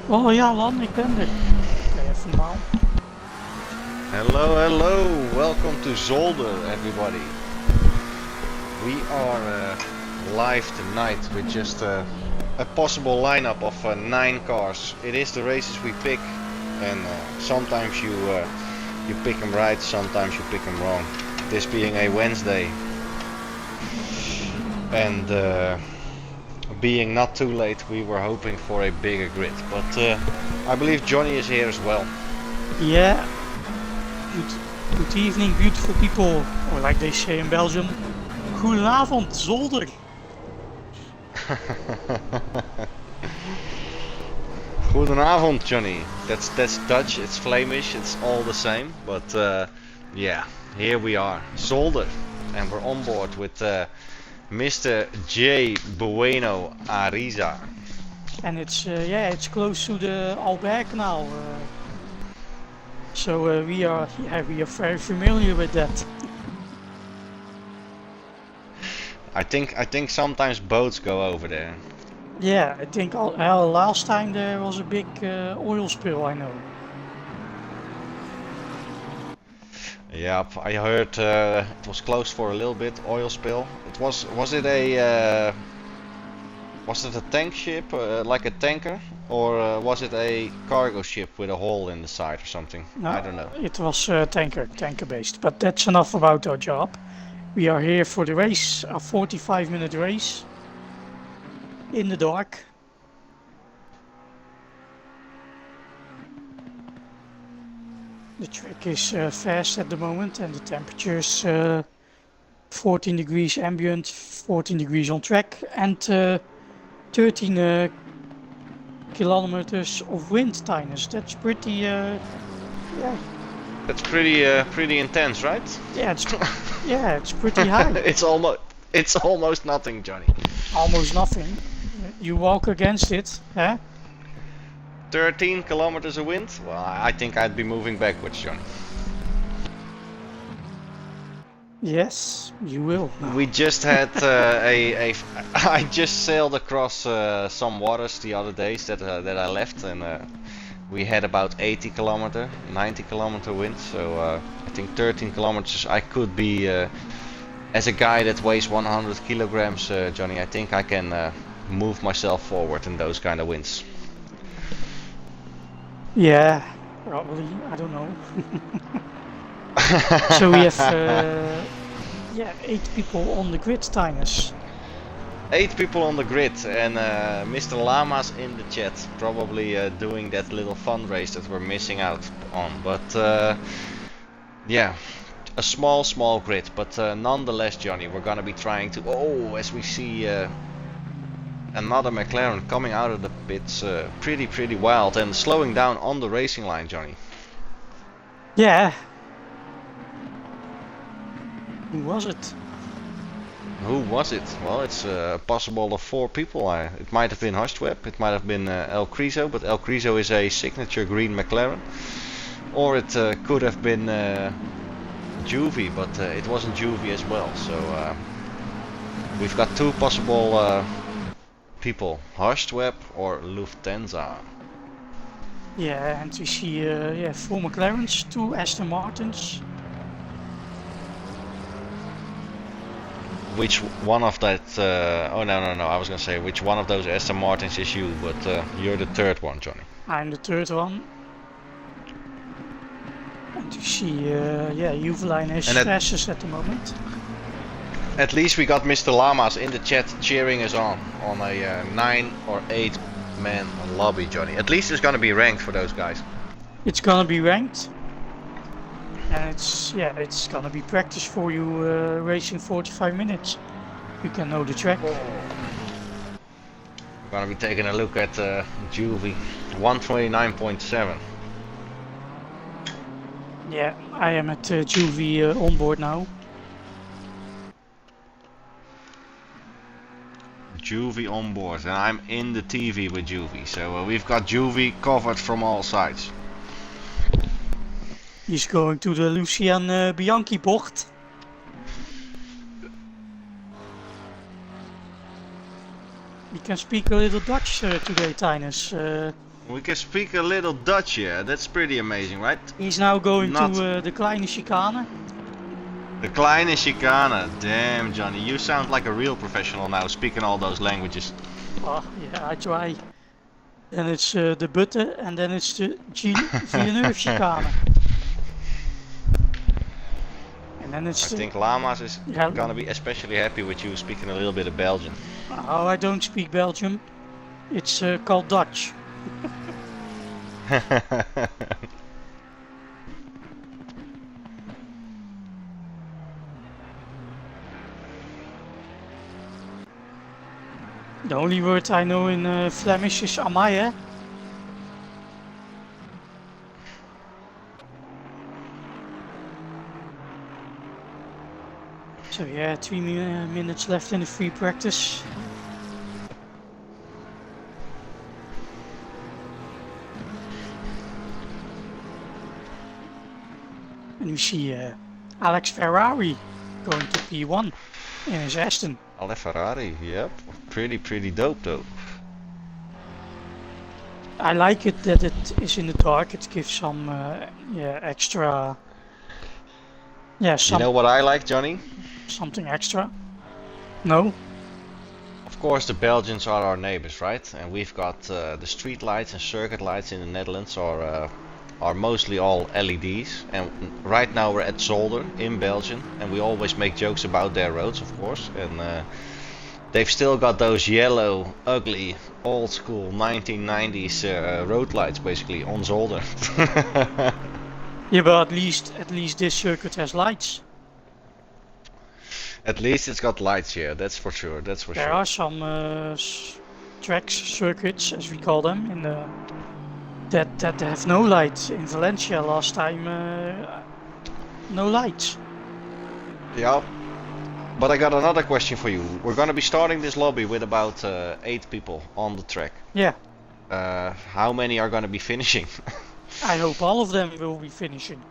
Oh ja, Lan, ik ben er. Oké, even normaal. Hello, hello, welcome to Zolder, everybody. We are live tonight with just a possible lineup of 9 cars. It is the races we pick, and sometimes you pick them right, sometimes you pick them wrong. This being a Wednesday, and being not too late, we were hoping for a bigger grid, but I believe Johnny is here as well. Yeah. Good evening, beautiful people, or like they say in Belgium, goedenavond, Zolder. Goedenavond, Johnny. That's Dutch, it's Flemish, it's all the same, but yeah, here we are, Zolder, and we're on board with Mr. J. Bueno Ariza. And it's yeah, it's close to the Albert Canal, so we are very familiar with that. I think sometimes boats go over there. Yeah, I think last time there was a big oil spill, I know. Yeah, I heard it was closed for a little bit, oil spill. It was it a tank ship, like a tanker, or was it a cargo ship with a hole in the side or something? No, I don't know. It was tanker based, but that's enough about our job. We are here for the race, a 45-minute race in the dark. The track is fast at the moment, and the temperature is 14 degrees ambient, 14 degrees on track, and 13 kilometers of wind, Tinus. That's pretty, yeah. That's pretty intense, right? Yeah, it's pretty high. It's almost nothing, Johnny. Almost nothing. You walk against it, huh? 13 kilometers of wind? Well, I think I'd be moving backwards, Johnny. Yes, you will. We just had I just sailed across some waters the other days that I left, and we had about 80 kilometer, 90 kilometer wind. So I think 13 kilometers. I could be, as a guy that weighs 100 kilograms, Johnny. I think I can move myself forward in those kind of winds. Yeah, probably. I don't know. So we have yeah, 8 people on the grid, Tinus. 8 people on the grid, and Mr. Lama's in the chat, probably doing that little fun race that we're missing out on. But yeah, a small grid, but nonetheless, Johnny, we're gonna be trying to. Oh, as we see another McLaren coming out of the pits, pretty wild and slowing down on the racing line, Johnny. Yeah. Who was it? Who was it? Well, it's possible of 4 people. It might have been Hustweb, it might have been El Criso, but El Criso is a signature green McLaren. Or it could have been Juvie, but it wasn't Juvie as well. So we've got 2 possible people, Hustweb or Lufthansa. Yeah, and we see yeah, 4 McLarens, 2 Aston Martins. Which one of that? Oh no! I was gonna say which one of those Aston Martins is you, but you're the 3rd one, Johnny. I'm the 3rd one. And you see, yeah, Juveline is fastest at the moment. At least we got Mr. Lamas in the chat cheering us on a 9 or 8 man lobby, Johnny. At least it's gonna be ranked for those guys. It's gonna be ranked. And it's gonna be practice for you racing 45 minutes. You can know the track. We're gonna be taking a look at Juvie 129.7. Yeah, I am at Juvie on board now. Juvie on board, and I'm in the TV with Juvie, so we've got Juvie covered from all sides. He's going to the Lucian Bianchi bocht. We can speak a little Dutch today, Tinus. We can speak a little Dutch here. That's pretty amazing, right? He's now going Not- to the Kleine Chicane. The Kleine Chicane. Damn, Johnny, you sound like a real professional now, speaking all those languages. Oh, yeah, I try. Then it's the Butte, and then it's the Villeneuve Chicane. And then it's I think Lamas is Yeah. gonna be especially happy with you speaking a little bit of Belgian. Oh, I don't speak Belgium. It's called Dutch. The only word I know in Flemish is amai. So yeah, 3 minutes left in the free practice. And we see Alex Ferrari going to P1 in his Aston. Ale Ferrari, yep. Pretty dope though. I like it that it is in the dark. It gives some extra. Yeah, You know what I like, Johnny? something extra. No. Of course, the Belgians are our neighbors, right? And we've got the street lights and circuit lights in the Netherlands are mostly all LEDs. And right now we're at Zolder in Belgium, and we always make jokes about their roads, of course. And they've still got those yellow, ugly, old school 1990s road lights, basically on Zolder. Yeah, but at least this circuit has lights. At least it's got lights here. That's for sure. That's for There sure. are some tracks, circuits, as we call them, in the that have no lights. In Valencia last time, no lights. Yeah. But I got another question for you. We're gonna be starting this lobby with about 8 people on the track. Yeah, How many are gonna be finishing? I hope all of them will be finishing.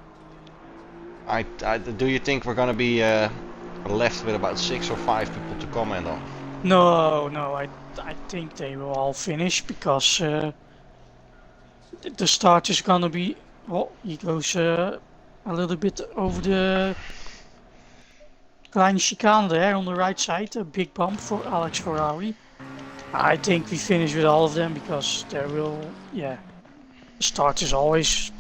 Do you think we're gonna be left with about 6 or 5 people to comment on? No, I think they will all finish because the start is gonna be. Well, he goes a little bit over the Kleine Chicane there on the right side, a big bump for Alex Ferrari. I think we finish with all of them because there will, the start is always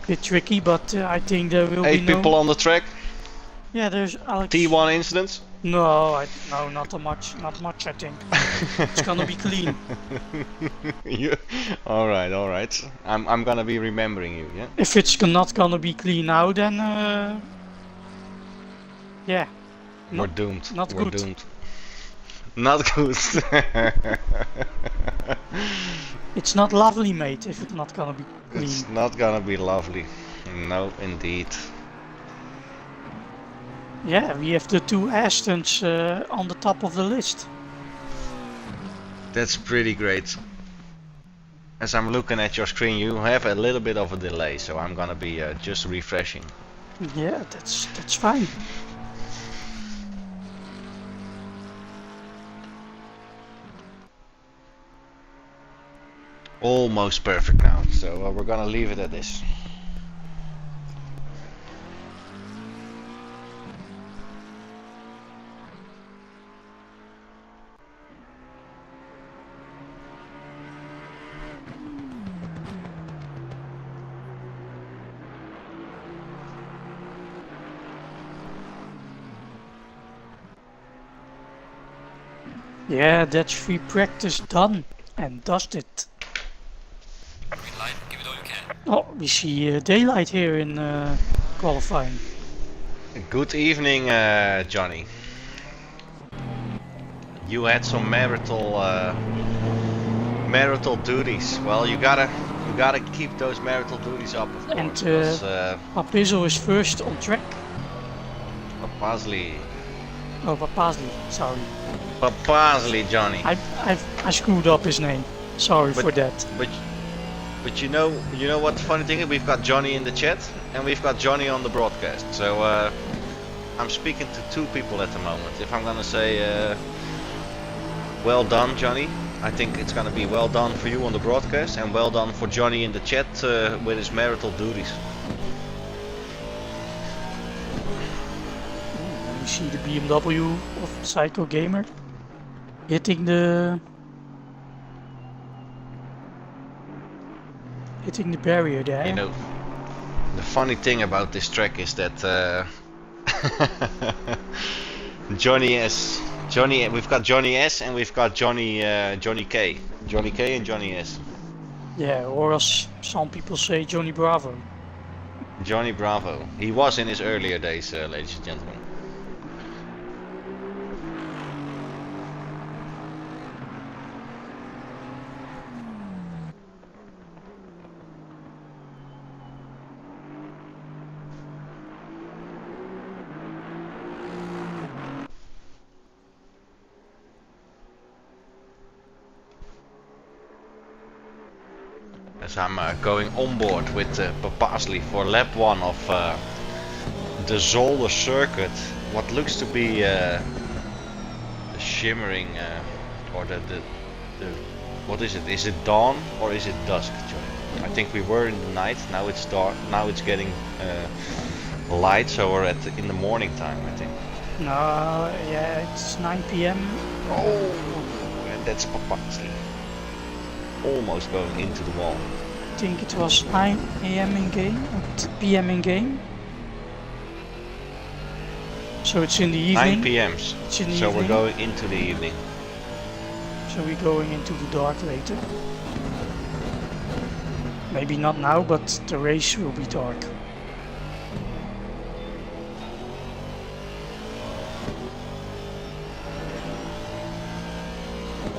a bit tricky, but I think there will 8 be people on the track. Yeah, there's Alex. T1 incidents. No, not much. I think it's gonna be clean. All right. I'm gonna be remembering you. Yeah. If it's not gonna be clean now, then We're doomed. not We're good. doomed. Not good. It's not lovely, mate. If it's not gonna be clean. It's not gonna be lovely. No, indeed. Yeah, we have the 2 Astons on the top of the list. That's pretty great. As I'm looking at your screen, you have a little bit of a delay, so I'm gonna be just refreshing. Yeah, that's fine. Almost perfect now, so we're gonna leave it at this. Yeah, that's free practice done and dusted. Green light, give it all you can. Oh, we see daylight here in qualifying. Good evening, Johnny. You had some marital duties. Well, you gotta keep those marital duties up, of course. And because, Papizo is first on track. Papazli, Oh, Papazli, sorry. Johnny. I screwed up his name. Sorry for that. But you know what the funny thing is? We've got Johnny in the chat and we've got Johnny on the broadcast. So I'm speaking to 2 people at the moment. If I'm gonna say well done, Johnny, I think it's gonna be well done for you on the broadcast and well done for Johnny in the chat with his marital duties. You see the BMW of Psycho Gamer hitting the barrier there. You know, the funny thing about this track is that we've got Johnny S and we've got Johnny K. Johnny K and Johnny S. Yeah, or as some people say, Johnny Bravo. Johnny Bravo. He was in his earlier days, ladies and gentlemen. As I'm going on board with Papasley for lap 1 of the Zolder circuit, what looks to be the shimmering or the what is it? Is it dawn or is it dusk, Johnny? I think we were in the night. Now it's dark. Now it's getting light, so we're in the morning time, I think. No, yeah, it's 9 p.m. Oh, and that's Papasley. Almost going into the wall. I think it was 9 a.m. in game, or p.m. in game. So it's in the evening. 9 p.m. It's in the so evening. we're going into the evening. So we're going into the dark later. Maybe not now, but the race will be dark.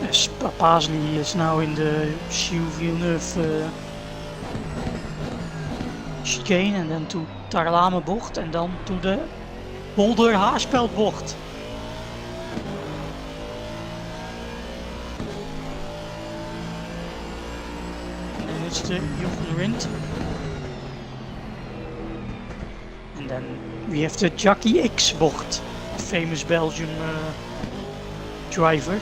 As Papasley is now in the Villeneuve chicane en dan to Tarlame bocht en dan to de Boulder Haarspeld bocht. And then it's the Jochen Rindt. And then we have the Jackie X bocht, a famous Belgian driver.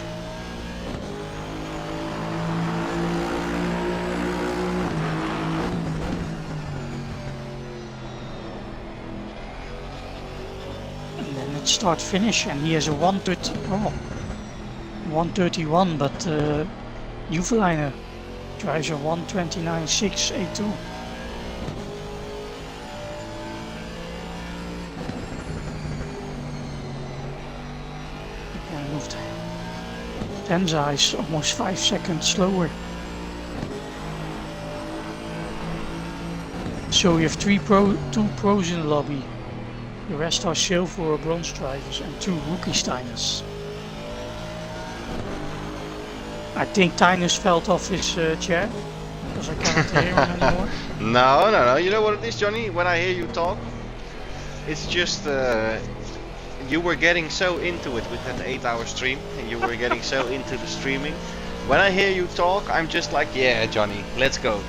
Start finish, and he has a 131, but Juveliner drives a 129.682. And moved. Tenza is almost 5 seconds slower. So we have two pros in the lobby. The rest are silver or bronze drivers and 2 rookie Steiners. I think Tynus fell off his chair because I cannot hear him anymore. No. You know what it is, Johnny? When I hear you talk, it's just you were getting so into it with that 8-hour stream, and you were getting so into the streaming. When I hear you talk, I'm just like, yeah, Johnny, let's go.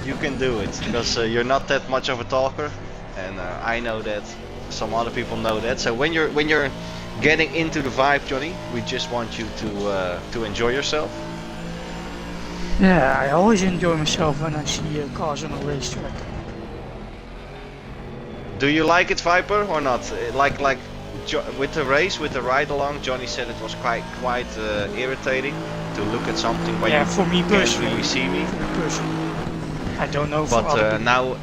You can do it, because you're not that much of a talker, and I know that. Some other people know that. So when you're getting into the vibe, Johnny, we just want you to enjoy yourself. Yeah, I always enjoy myself when I see cars on a racetrack. Do you like it, Viper, or not? Like with the race, with the ride along, Johnny said it was quite irritating to look at something when you for me personally, can't really see me. For me personally. I don't know for other people. Now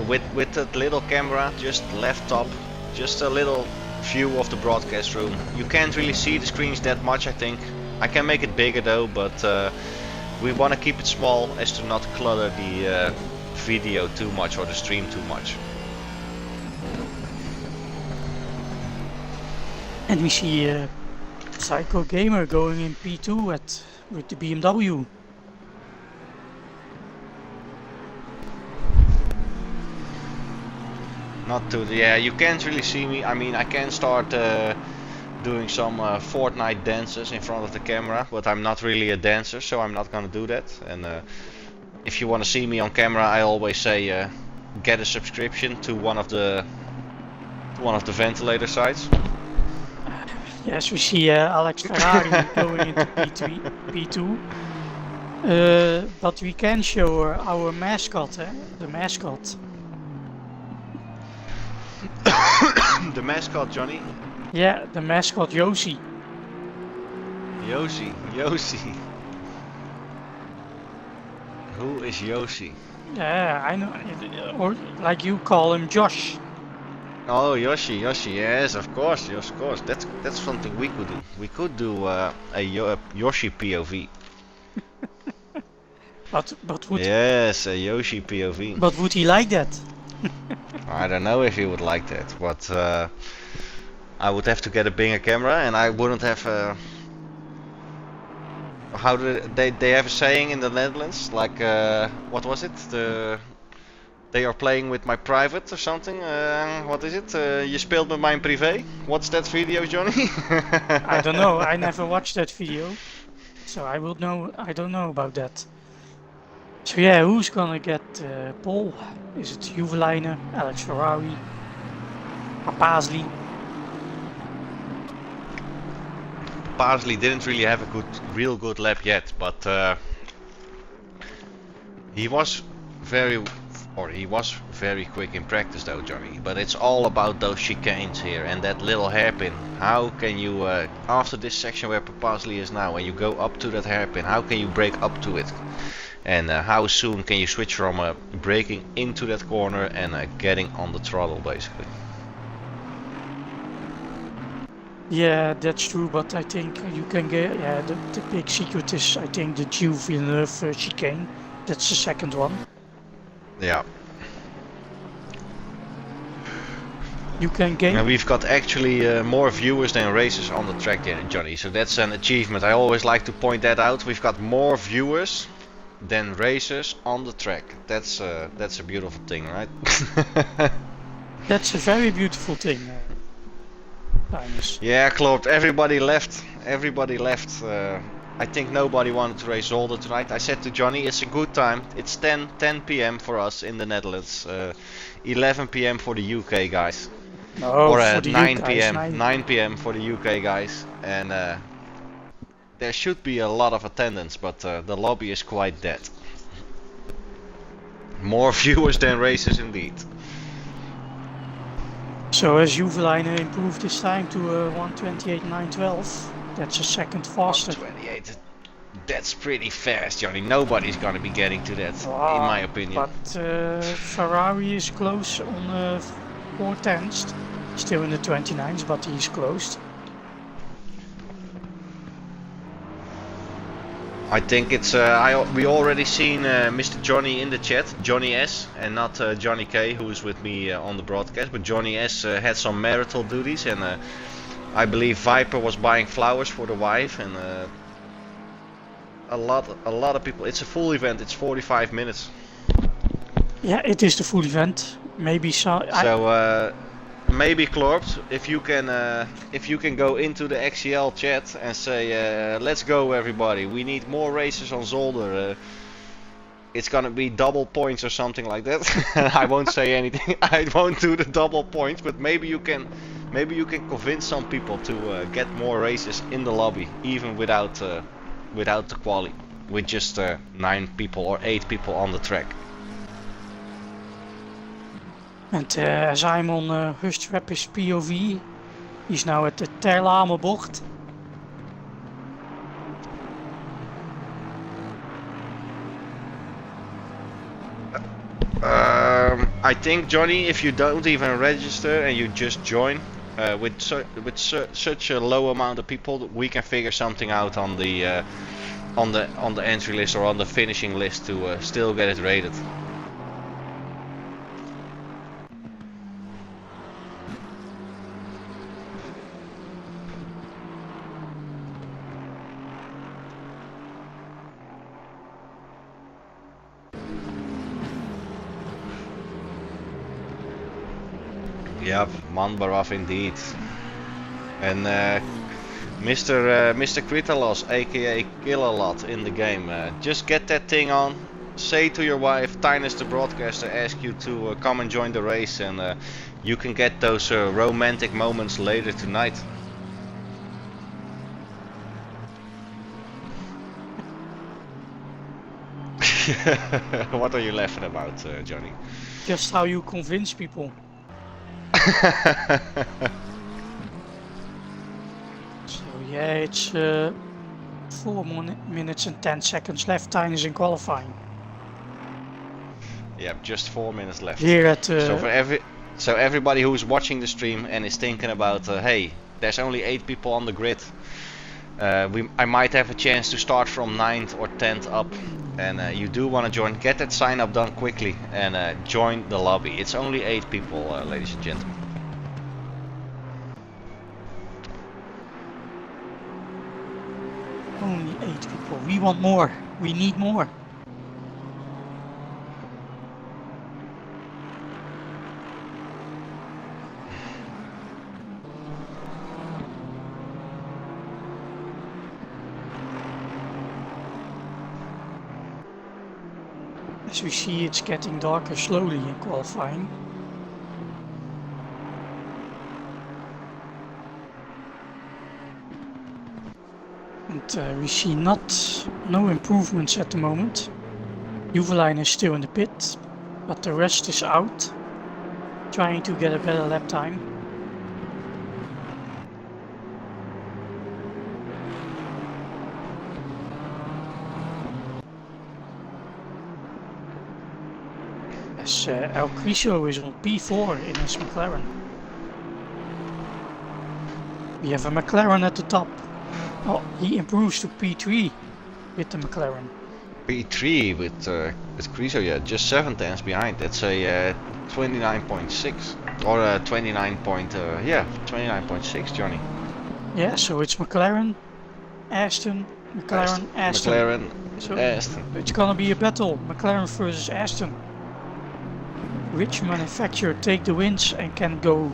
with that little camera just left top, just a little view of the broadcast room, you can't really see the screens that much. I think I can make it bigger though, but we want to keep it small as to not clutter the video too much or the stream too much. And we see Psycho Gamer going in P2 with the BMW. Not too, yeah, you can't really see me. I mean, I can start doing some Fortnite dances in front of the camera, but I'm not really a dancer, so I'm not gonna do that. And if you want to see me on camera, I always say get a subscription to one of the ventilator sites. Yes, we see Alex Ferrari going into P2. But we can show our mascot, the mascot. The mascot, Johnny. Yeah, the mascot Yoshi. Yoshi. Who is Yoshi? Yeah, I know. Or like you call him, Josh. Oh, Yoshi. Yes, of course. That's something we could do. We could do a Yoshi POV. But would Yes, a Yoshi POV. but would he like that? I don't know if he would like that, but I would have to get a bigger camera, and I wouldn't have. How do they have a saying in the Netherlands? Like what was it? They are playing with my private or something. What is it? Je speelt met mijn privé. What's that video, Johnny? I don't know. I never watched that video, so I will know. I don't know about that. So yeah, who's gonna get pole? Is it Juweliene, Alex Ferrari, Papazli? Parsley didn't really have a real good lap yet, but he was very quick in practice though, Johnny. But it's all about those chicanes here and that little hairpin. How can you, after this section where Papazli is now, when you go up to that hairpin, how can you brake up to it? And how soon can you switch from braking into that corner and getting on the throttle, basically? Yeah, that's true, but I think you can get, yeah, the big secret is, I think, the Gilles Villeneuve chicane. That's the second one. Yeah. You can gain. And we've got actually more viewers than races on the track, Johnny, so that's an achievement. I always like to point that out. We've got more viewers than racers on the track. That's a beautiful thing, right? That's a very beautiful thing. Linus. Yeah, klopt. Everybody left. I think nobody wanted to race Zolder tonight. I said to Johnny, it's a good time. It's 10 p.m. for us in the Netherlands. 11 p.m. for the UK guys. No, or for the 9 UK p.m. 9 p.m. for the UK guys. And there should be a lot of attendance, but the lobby is quite dead. More viewers than races indeed. So has Juweliene improved his time to 1:28.912? That's a second faster. 1:28. That's pretty fast, Johnny. Nobody's gonna be getting to that, in my opinion. But Ferrari is close on 4/10. Still in the 29s, but he's closed. I think it's we already seen Mr. Johnny in the chat, Johnny S, and not Johnny K, who is with me on the broadcast. But Johnny S had some marital duties, and I believe Viper was buying flowers for the wife, and a lot of people. It's a full event. It's 45 minutes. Yeah, it is the full event. Maybe so. Maybe Klorpt, if you can go into the XCL chat and say, let's go everybody, we need more races on Zolder. It's gonna be double points or something like that. I won't say anything. I won't do the double points, but maybe you can convince some people to get more races in the lobby, even without the quali, with just 9 people or 8 people on the track. And as I'm on Hustrap's POV, he's now at the Terlame bocht. I think, Johnny, if you don't even register and you just join with such a low amount of people, we can figure something out on the entry list or on the finishing list to still get it rated. Yep, Manbarov indeed. And Mr. Kritalos, aka Killalot in the game, just get that thing on, say to your wife, Tinus the broadcaster ask you to come and join the race, and you can get those romantic moments later tonight. What are you laughing about, Johnny? Just how you convince people. So yeah, it's 4 minutes and 10 seconds left. Tines in qualifying. Yeah, just 4 minutes left. Here at So everybody who's watching the stream and is thinking about, hey, there's only 8 people on the grid. I might have a chance to start from 9th or 10th up, and you do want to join. Get that sign up done quickly and join the lobby. It's only 8 people, ladies and gentlemen. only 8 people. We want more. We need more. As we see, it's getting darker slowly in qualifying. And we see no improvements at the moment. Juveline is still in the pit, but the rest is out, trying to get a better lap time. As El Criso is on P4 in his McLaren. We have a McLaren at the top. Oh, he improves to P3 with the McLaren. P3 with Criso, yeah, just 7 tenths behind. That's a 29.6 or 29.6, Johnny. Yeah, so it's McLaren, Aston, McLaren, Aston. McLaren, so Aston. It's gonna be a battle, McLaren versus Aston. Which manufacturer take the wins and can go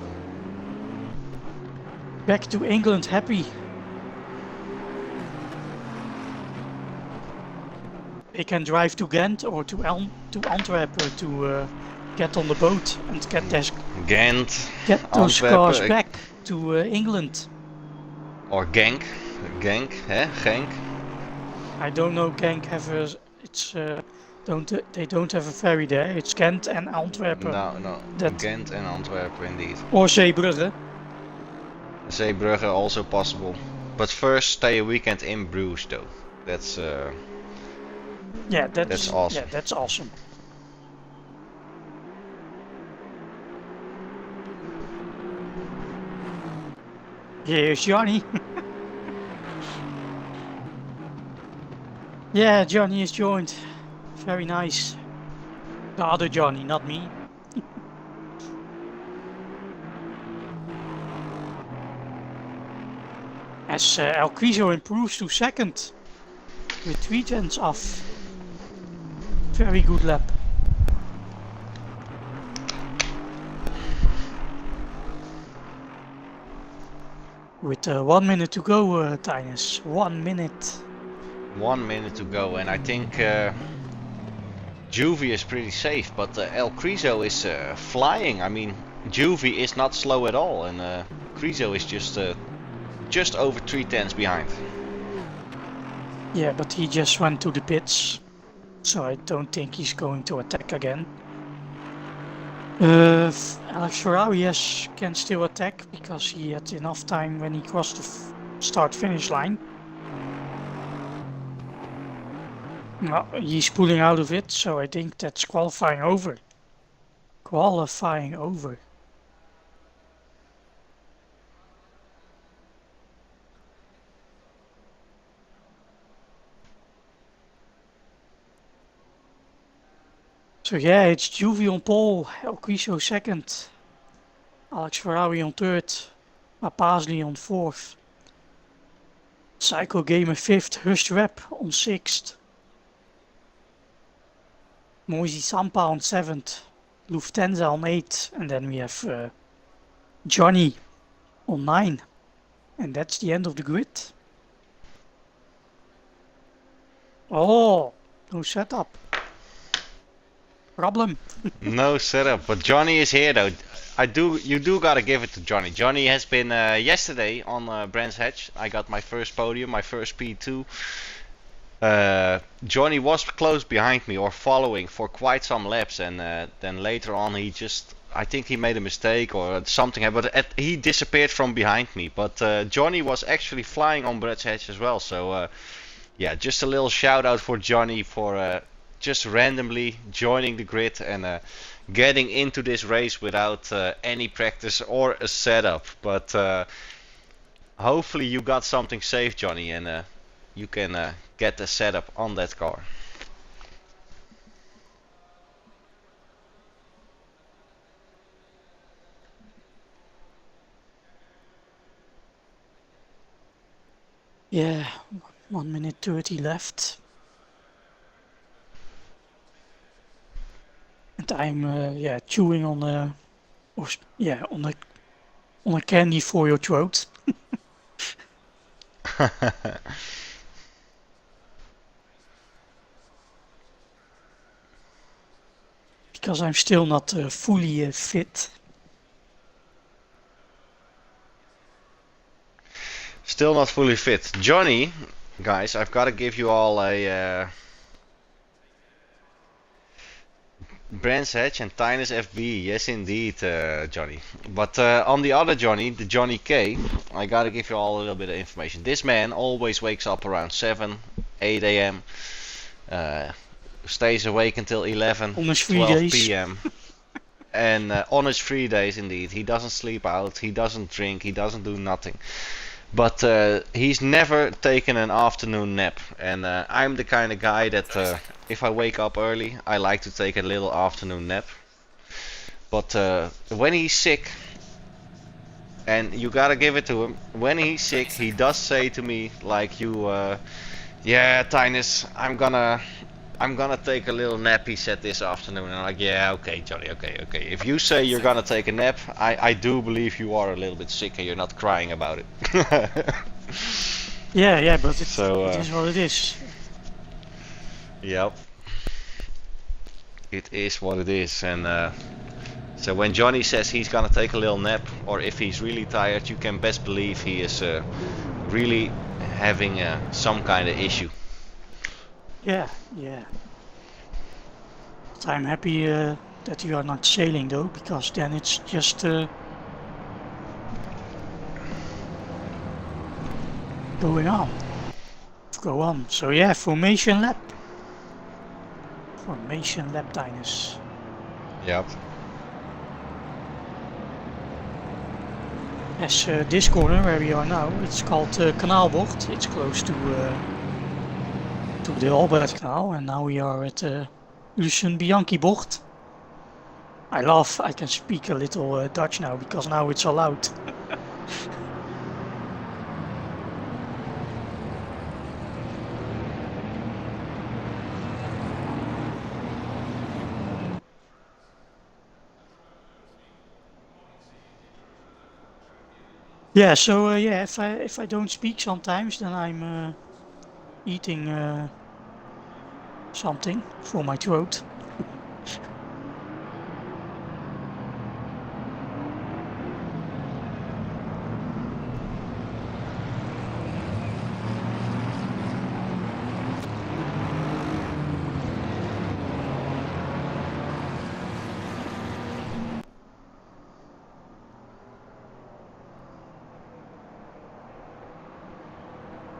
back to England happy? They can drive to Ghent or to Antwerp to get on the boat and get those cars back to England. Or Genk, eh? Genk. I don't know. Genk have a. They don't have a ferry there. It's Ghent and Antwerp. No. Ghent and Antwerp indeed. Or Zeebrugge. Zeebrugge also possible. But first stay a weekend in Bruges though. That's yeah, that's awesome. Yeah, that's awesome. Here's Johnny. Yeah, Johnny is joined. Very nice. The other Johnny, not me. As El Criso improves to second with 3 tenths off. Very good lap. With 1 minute to go, Tinus. 1 minute. 1 minute to go, and I think Juvie is pretty safe, but El Criso is flying. I mean, Juvie is not slow at all, and Criso is just over 3 tenths behind. Yeah, but he just went to the pits, so I don't think he's going to attack again. Alex Ferrari can still attack because he had enough time when he crossed the start-finish line. No, he's pulling out of it, so I think that's qualifying over. Qualifying over. So yeah, it's Juvie on pole, El Criso second, Alex Ferrari on third, Pasley on fourth, Psycho Gamer fifth, Hurst Webb on sixth, Moisey Sampa on seventh, Lufthansa on eighth, and then we have Johnny on 9, and that's the end of the grid. Oh, no setup. Problem. No setup, but Johnny is here though. You do gotta give it to Johnny. Johnny has been yesterday on Brands Hatch. I got my first podium, my first P2, Johnny was close behind me or following for quite some laps, and then later on I think he made a mistake or something happened, but he disappeared from behind me. But Johnny was actually flying on Brett's Edge as well, so yeah, just a little shout out for Johnny for just randomly joining the grid and getting into this race without any practice or a setup. But hopefully you got something safe, Johnny, and you can get the setup on that car. Yeah, 1 minute 30 left. And I'm yeah, chewing on on a candy for your throat. Because I'm still not fully fit. Still not fully fit. Johnny, guys, I've got to give you all a Brands Hatch and Tinus FB. Yes, indeed, Johnny. But on the other Johnny, the Johnny K, I got to give you all a little bit of information. This man always wakes up around 7, 8 a.m. Stays awake until 11, On his free 12 days. p.m. And on his free days, indeed, he doesn't sleep out, he doesn't drink, he doesn't do nothing. But he's never taken an afternoon nap, and I'm the kind of guy that if I wake up early, I like to take a little afternoon nap. But when he's sick, and you gotta give it to him, when he's sick, he does say to me like yeah, Tinus, I'm gonna take a little nap, he said this afternoon. And I'm like, yeah, okay, Johnny, okay. If you say you're gonna take a nap, I do believe you are a little bit sick and you're not crying about it. Yeah, but it So, is what it is. Yep. It is what it is. And so when Johnny says he's gonna take a little nap, or if he's really tired, you can best believe he is really having some kind of issue. Yeah. But I'm happy that you are not sailing though, because then it's just going on. Go on. So yeah, formation lap. Formation lap, Tinus. Yep. As this corner where we are now, it's called Kanaalbocht. It's close to the Albert Canal, and now we are at Lucien Bianchi Bocht. I laugh, I can speak a little Dutch now, because now it's allowed. Yeah, so yeah, if I don't speak sometimes, then I'm eating something for my throat.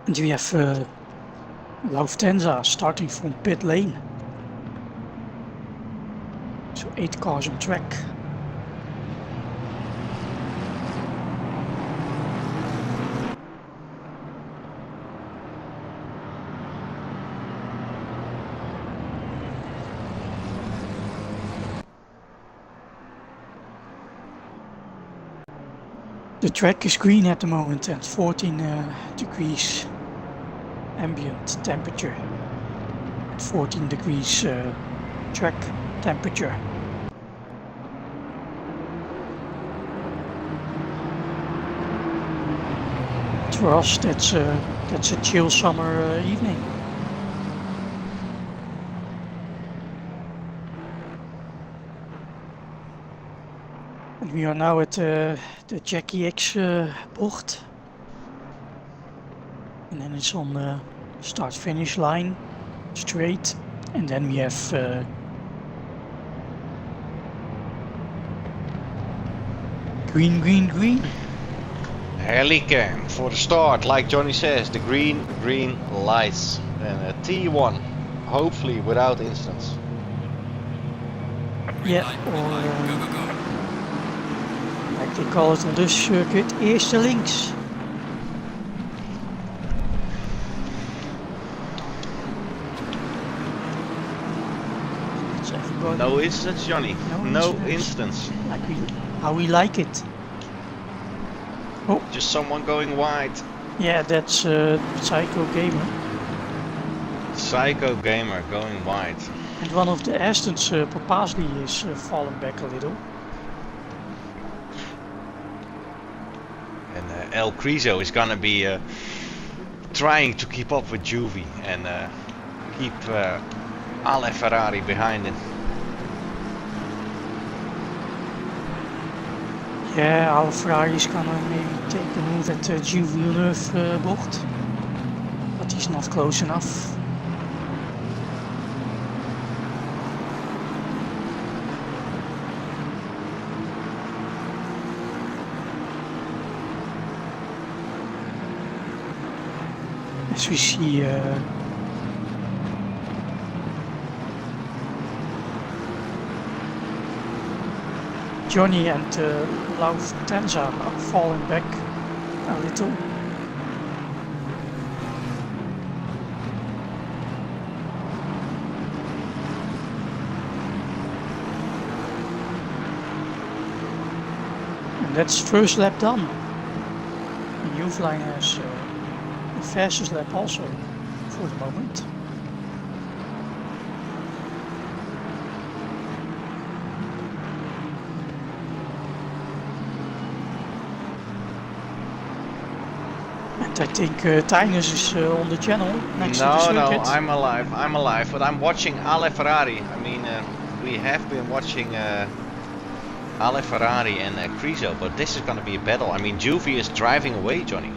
And we have Lufthansa starting from pit lane. So 8 cars on track. The track is green at the moment and 14 degrees ambient temperature, 14 degrees track temperature. For us, that's a chill summer evening. And we are now at the Jackie X bocht. And then it's on start finish line straight, and then we have green, green, green. Helicam for the start, like Johnny says, the green lights. And a T1, hopefully without incidents. Yeah, Green light, or go, go, go. like they call it on this circuit, eerste links. It's everybody. No incidents, Johnny. No No incidents. Like how we like it. Just someone going wide. Yeah, that's Psycho Gamer. Psycho Gamer going wide. And one of the Astons purposely is falling back a little. And El Criso is gonna be trying to keep up with Juvie and keep Ale Ferrari behind him. Yeah, our Ferrari is gonna maybe take a move at Gilles Villeneuve bocht, but he's not close enough. As we see Johnny and Lufthansa are falling back a little. And that's first lap done. And Youthline has the fastest lap also for the moment. And I think Tynus is on the channel next to the circuit. No, I'm alive, but I'm watching Ale Ferrari. I mean, we have been watching Ale Ferrari and Criso, but this is gonna be a battle. I mean, Juvie is driving away, Johnny.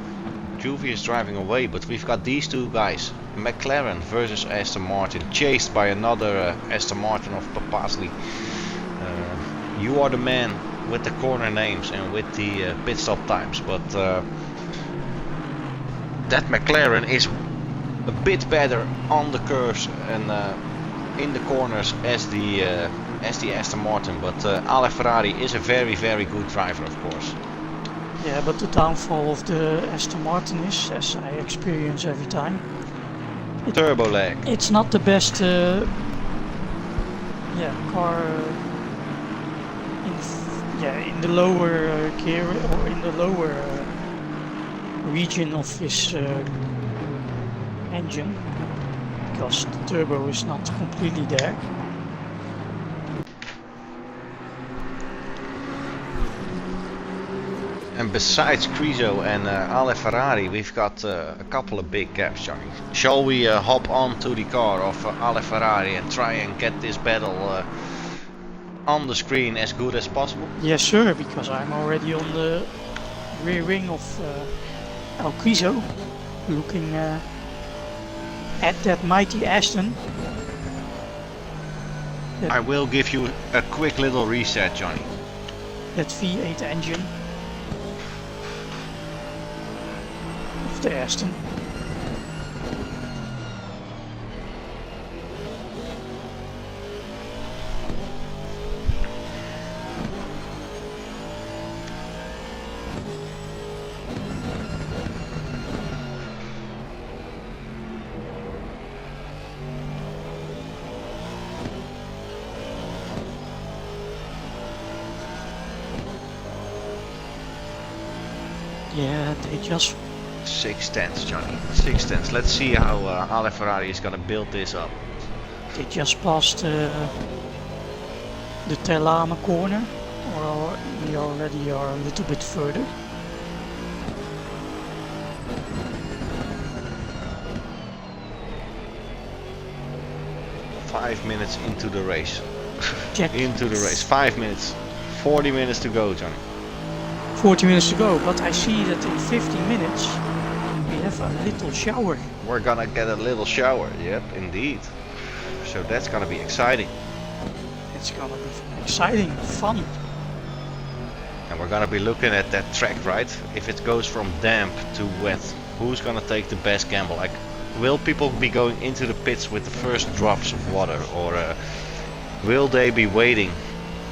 Juvie is driving away, but we've got these two guys, McLaren versus Aston Martin, chased by another Aston Martin of Papasli. You are the man with the corner names and with the pit stop times, but that McLaren is a bit better on the curves and in the corners as the Aston Martin, but Ale Ferrari is a very, very good driver, of course. Yeah, but the downfall of the Aston Martin is, as I experience every time, Turbo lag. it's not the best car in the lower gear or in the lower region of his engine, because the turbo is not completely there. And besides Criso and Ale Ferrari, we've got a couple of big gaps, Johnny. Shall we hop on to the car of Ale Ferrari and try and get this battle on the screen as good as possible? Yes, sir, because I'm already on the rear wing of El Criso, looking at that mighty Aston. I will give you a quick little reset, Johnny. That V8 engine of the Aston. Yeah, they just 6/10, Johnny. 6/10. Let's see how Ale Ferrari is gonna build this up. they just passed the Telama corner, or we already are a little bit further. Five minutes into the race. Check. Into the race. 5 minutes. 40 minutes to go, Johnny. 40 minutes to go, but I see that in 15 minutes we have a little shower. We're gonna get a little shower. Yep, indeed. So that's gonna be exciting. It's gonna be exciting, fun. And we're gonna be looking at that track, right? If it goes from damp to wet, who's gonna take the best gamble? Like, will people be going into the pits with the first drops of water, or will they be waiting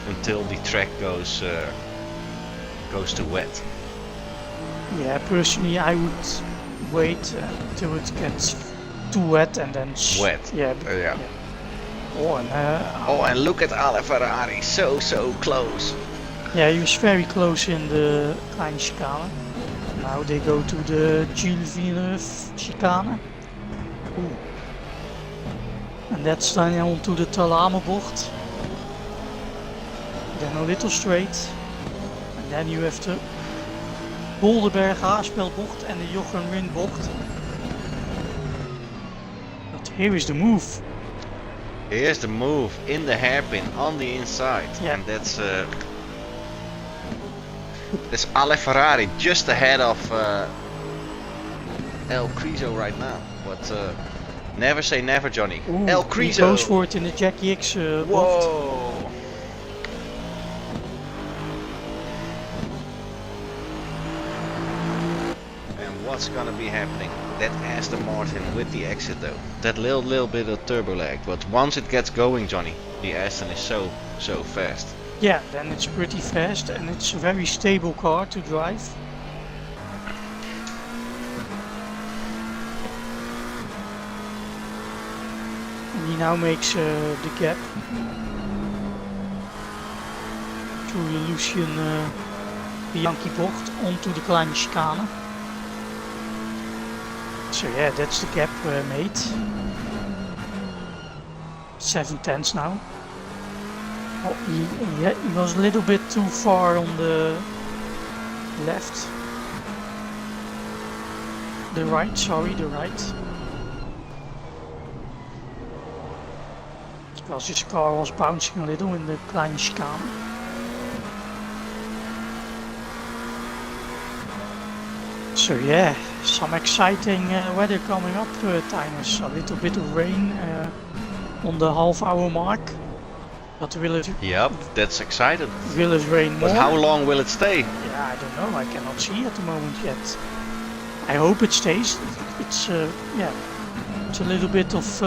until the track goes to wet? Yeah, personally I would wait until it gets too wet and then Wet. Yeah. Yeah. Oh, and look at Ale Ferrari, so close. yeah, he was very close in the kleine chicane. Now they go to the Gilles Villeneuve chicane. Ooh. And that's then onto the Talame bocht. Then a little straight. And then you have the Bolderberg Haarspel bocht and the Jochen Rindt bocht. But here is the move. Here's the move in the hairpin on the inside, Yeah. and that's Ale Ferrari just ahead of El Criso right now. But never say never, Johnny. Ooh, El he Criso. goes for it in the Jackie X bocht. Whoa! And what's gonna be happening? That Aston Martin with the exit though. That little bit of turbo lag, but once it gets going, Johnny, the Aston is so fast. Yeah, then it's pretty fast and it's a very stable car to drive. And he now makes the gap through the Lucien Bianchi bocht onto the kleine chicane. So yeah, that's the gap made. 7/10 now. Oh, he was a little bit too far on the left. The right, sorry, the right. Because his car was bouncing a little in the kleine chicane. So yeah, some exciting weather coming up, Tinus. A little bit of rain on the half-hour mark. But will it Yep, that's exciting. rain more? But how long will it stay? Yeah, I don't know. I cannot see at the moment yet. I hope it stays. It's yeah, it's a little bit of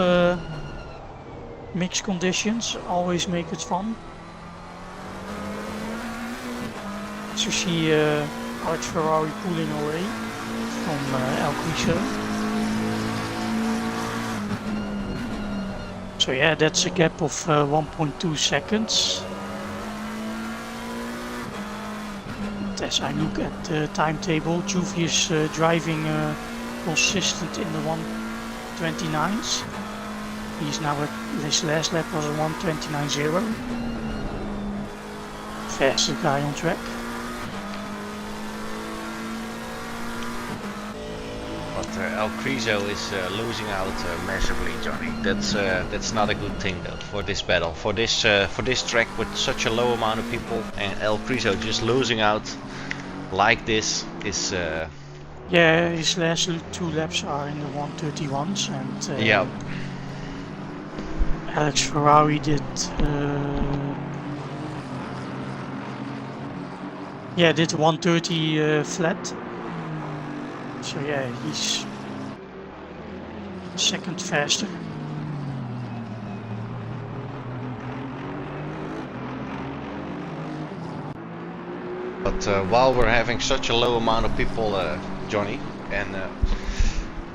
mixed conditions. Always make it fun. As you see, Alex Ferrari pulling away from El Criso. So yeah, that's a gap of 1.2 seconds. But as I look at the timetable, Juvi is driving consistent in the 1:29s. He's now at his last lap was a 1:29.0. Fastest guy on track. But El Criso is losing out massively, Johnny. That's not a good thing though for this battle, for this track with such a low amount of people, and El Criso just losing out like this is. Yeah, his last two laps are in the 1:31s, and yeah. Alex Ferrari did. Yeah, did 1:30 flat. So yeah, he's second faster. But while we're having such a low amount of people, Johnny, and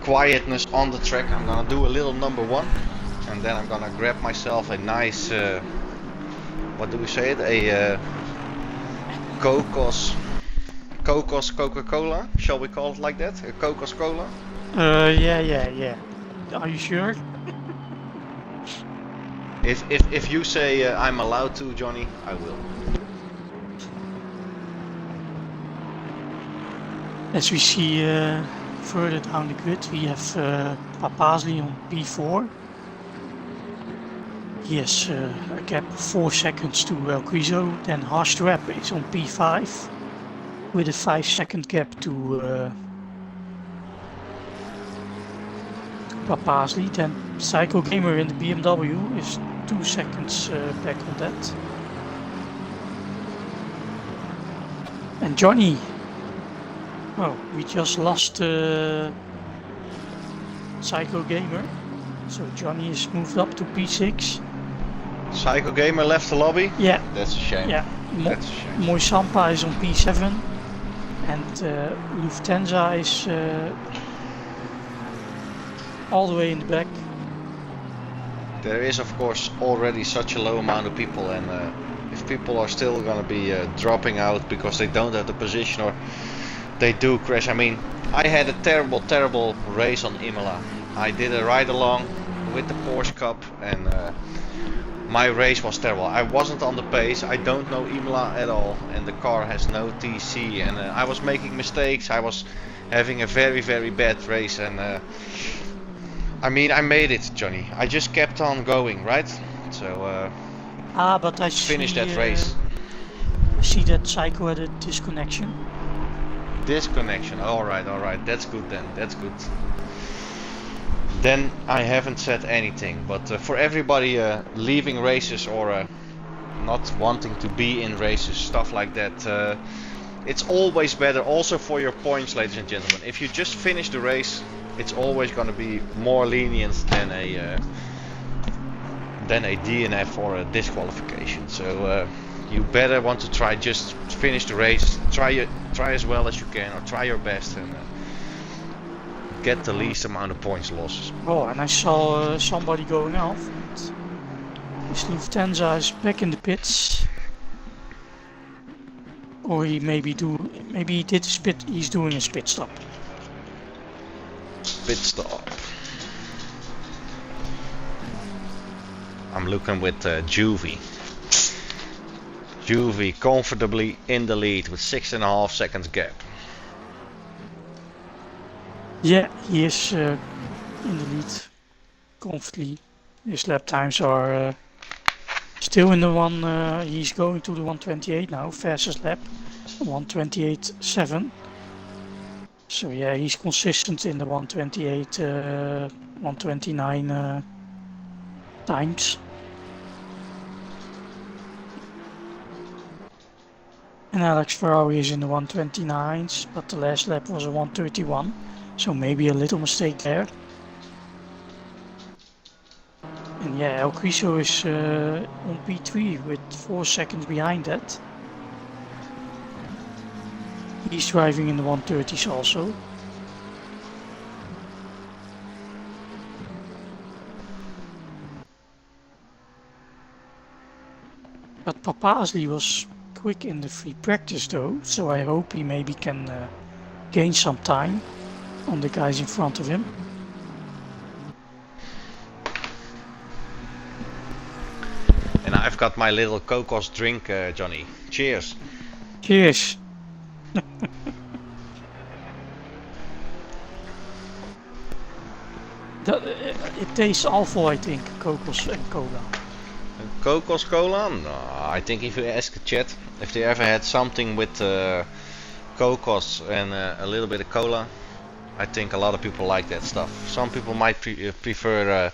quietness on the track, I'm gonna do a little number one, and then I'm gonna grab myself a nice, what do we say it? A Cocos Coca-Cola, shall we call it like that? A Cocos Cola? Yeah. Are you sure? If you say I'm allowed to, Johnny, I will. As we see further down the grid, we have Papazli on P4. He has a gap of 4 seconds to El Criso. Then Hastrap is on P5 with a 5-second gap to Papasley. Then Psycho Gamer in the BMW is 2 seconds back on that. And Johnny. Oh, we just lost Psycho Gamer. So Johnny is moved up to P6. Psycho Gamer left the lobby? Yeah. That's a shame. Yeah. That's a shame. Moisampa is on P7. And Lufthansa is all the way in the back. There is of course already such a low amount of people, and if people are still gonna be dropping out because they don't have the position or they do crash. I mean, I had a terrible race on Imola. I did a ride along with the Porsche Cup, and my race was terrible. I wasn't on the pace, I don't know Imola at all, and the car has no TC, and I was making mistakes. I was having a very bad race, and I mean, I made it, Johnny. I just kept on going, right? So but I finished that race. I see that Psycho had a disconnection. Disconnection. Alright, that's good then. That's good. Then I haven't said anything, but for everybody leaving races or not wanting to be in races, stuff like that, it's always better also for your points, ladies and gentlemen. If you just finish the race, it's always going to be more lenient than a DNF or a disqualification. So you better want to try just finish the race, try as well as you can, or try your best, and get the least amount of points losses. Oh, and I saw somebody going off. This Lufthansa is back in the pits, or he maybe he did his pit. He's doing his pit stop. Pit stop. I'm looking with Juvie. Juvie comfortably in the lead with 6.5 seconds gap. Yeah, he is in the lead comfortably. His lap times are still in the one. He's going to the 128 now, fastest lap, 128.7. So yeah, he's consistent in the 128, 129 times. And Alex Ferrari is in the 129s, but the last lap was a 131, so maybe a little mistake there. And yeah, El Criso is on P3 with 4 seconds behind that. He's driving in the 130s also. But Papasley was quick in the free practice though, so I hope he maybe can gain some time on the guys in front of him. And I've got my little Kokos drink, Johnny. Cheers. Cheers. It tastes awful, I think, Kokos and cola. Kokos cola? No, I think if you ask the chat if they ever had something with Kokos and a little bit of cola, I think a lot of people like that stuff. Some people might prefer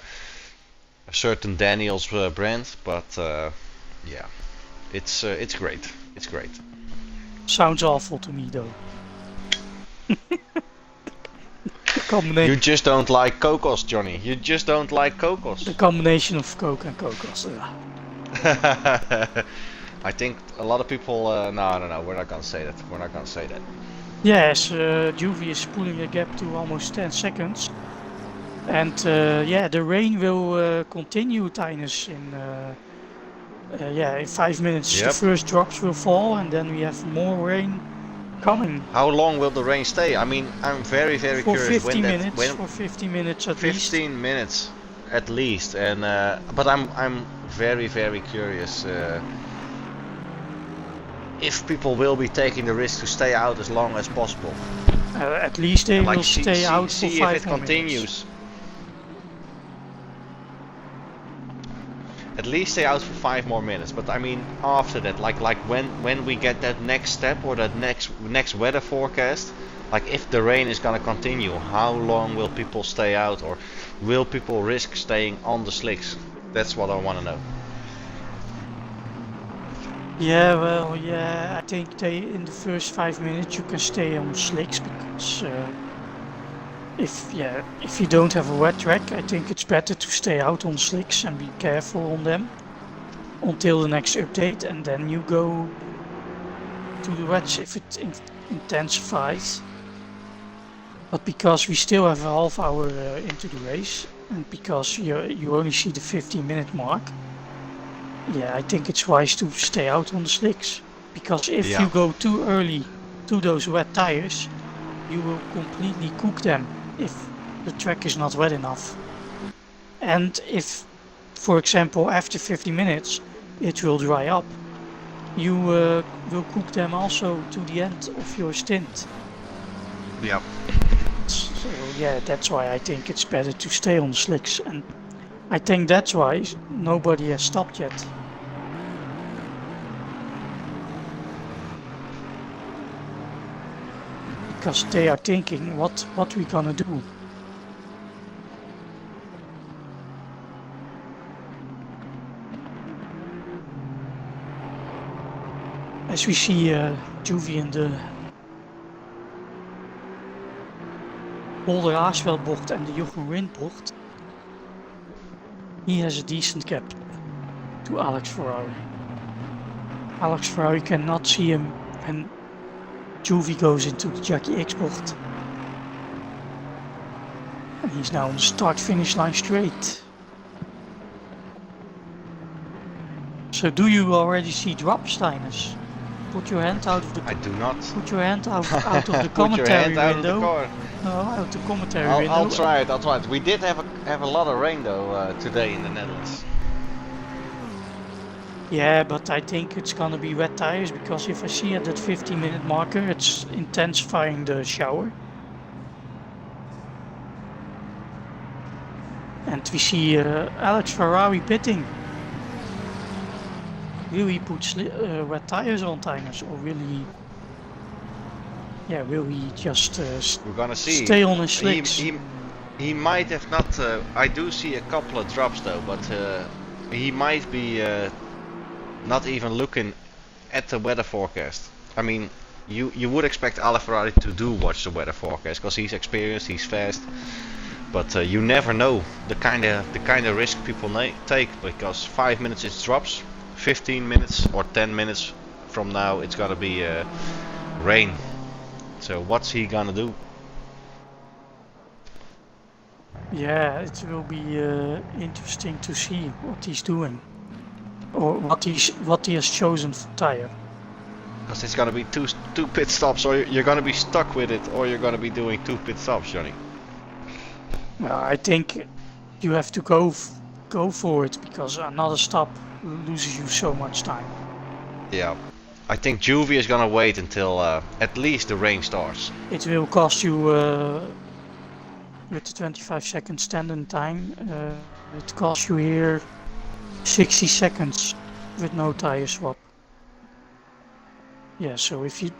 a certain Daniel's brand, but yeah, it's great. It's great. Sounds awful to me though. You just don't like Kokos, Johnny. You just don't like Kokos. The combination of Coke and Kokos. I think a lot of people. No, we're not gonna say that. We're not gonna say that. Yes, Juvie is pulling a gap to almost 10 seconds. And yeah, the rain will continue, Tinus, in 5 minutes. Yep. The first drops will fall and then we have more rain coming. How long will the rain stay? I mean, I'm very For curious 50 when minutes, for 50 minutes at 15 least. minutes at least, and but I'm very curious if people will be taking the risk to stay out as long as possible. At least they will stay out for 5 if more it continues. minutes. At least stay out for 5 more minutes. But I mean, after that, like when we get that next step or that next weather forecast, Like if the rain is gonna continue, how long will people stay out, or will people risk staying on the slicks? That's what I want to know. Yeah, well, yeah, I think in the first 5 minutes you can stay on slicks because if you don't have a wet track, I think it's better to stay out on slicks and be careful on them until the next update, and then you go to the wets if it intensifies. But because we still have a half hour into the race, and because you only see the 15-minute mark, yeah, I think it's wise to stay out on the slicks. Because if you go too early to those wet tires, you will completely cook them if the track is not wet enough. And if, for example, after 50 minutes it will dry up, you will cook them also to the end of your stint. Yep. So yeah, that's why I think it's better to stay on the slicks, and I think that's why nobody has stopped yet. Because they are thinking what we gonna do. As we see Juvie in de Polder Aasveldbocht and the Jochen Rindt bocht, he has a decent gap to Alex Ferrari. Alex Ferrari cannot see him when Juvie goes into the Jackie X bocht. And he's now on the start-finish line straight. So do you already see drop, Steiners? Put your hand out of the... I do not. Put your hand out of the Put commentary your hand out window. of the car. No, out the commentary window. I'll try it. We did have a lot of rain though today in the Netherlands. Yeah, but I think it's gonna be wet tires, because if I see at that 15-minute marker, it's intensifying the shower. And we see Alex Ferrari pitting. Will he put wet tires on, Tyners, or will he? Yeah, will he just We're gonna see. stay on his slicks? He might have not. I do see a couple of drops though, but he might be not even looking at the weather forecast. I mean, you would expect Alex Ferrari to watch the weather forecast because he's experienced, he's fast. But you never know the kind of risk people take, because 5 minutes it drops, 15 minutes or 10 minutes from now it's gonna be rain. So what's he gonna do? Yeah, it will be interesting to see what he's doing, or what he has chosen for tire. Because it's gonna be two pit stops, or you're gonna be stuck with it, or you're gonna be doing 2 pit stops, Johnny. Well, I think you have to go for it, because another stop loses you so much time. Yeah, I think Juvie is gonna wait until at least the rain starts. It will cost you with the 25-second standing time. It costs you here 60 seconds with no tire swap. Yeah, so if you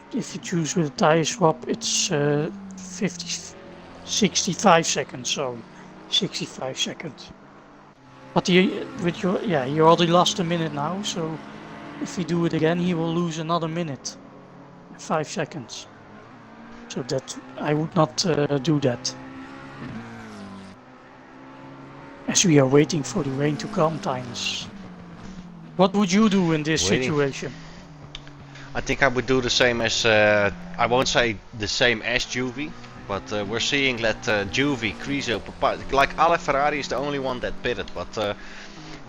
choose with a tire swap, it's 65 seconds. Sorry, 65 seconds. But you already lost a minute now. So if you do it again, he will lose another minute, 5 seconds. So that I would not do that. As we are waiting for the rain to come, Tynus. What would you do in this situation? I think I would do the same as, I won't say the same as Juvie, but we're seeing that Juvie, Criso, like Alex Ferrari is the only one that pitted, but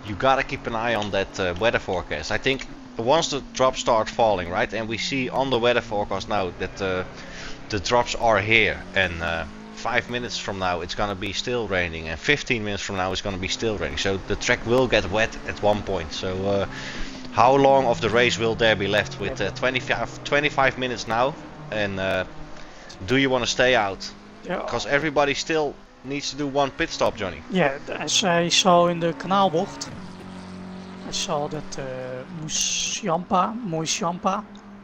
you gotta keep an eye on that weather forecast. I think once the drops start falling, right, and we see on the weather forecast now that the drops are here, and 5 minutes from now it's gonna be still raining, and 15 minutes from now it's gonna be still raining, so the track will get wet at one point. So how long of the race will there be left with 25 minutes now, and do you want to stay out? Because everybody still needs to do one pit stop, Johnny. Yeah, as I saw in the Kanaalbocht, I saw that Moesiampa,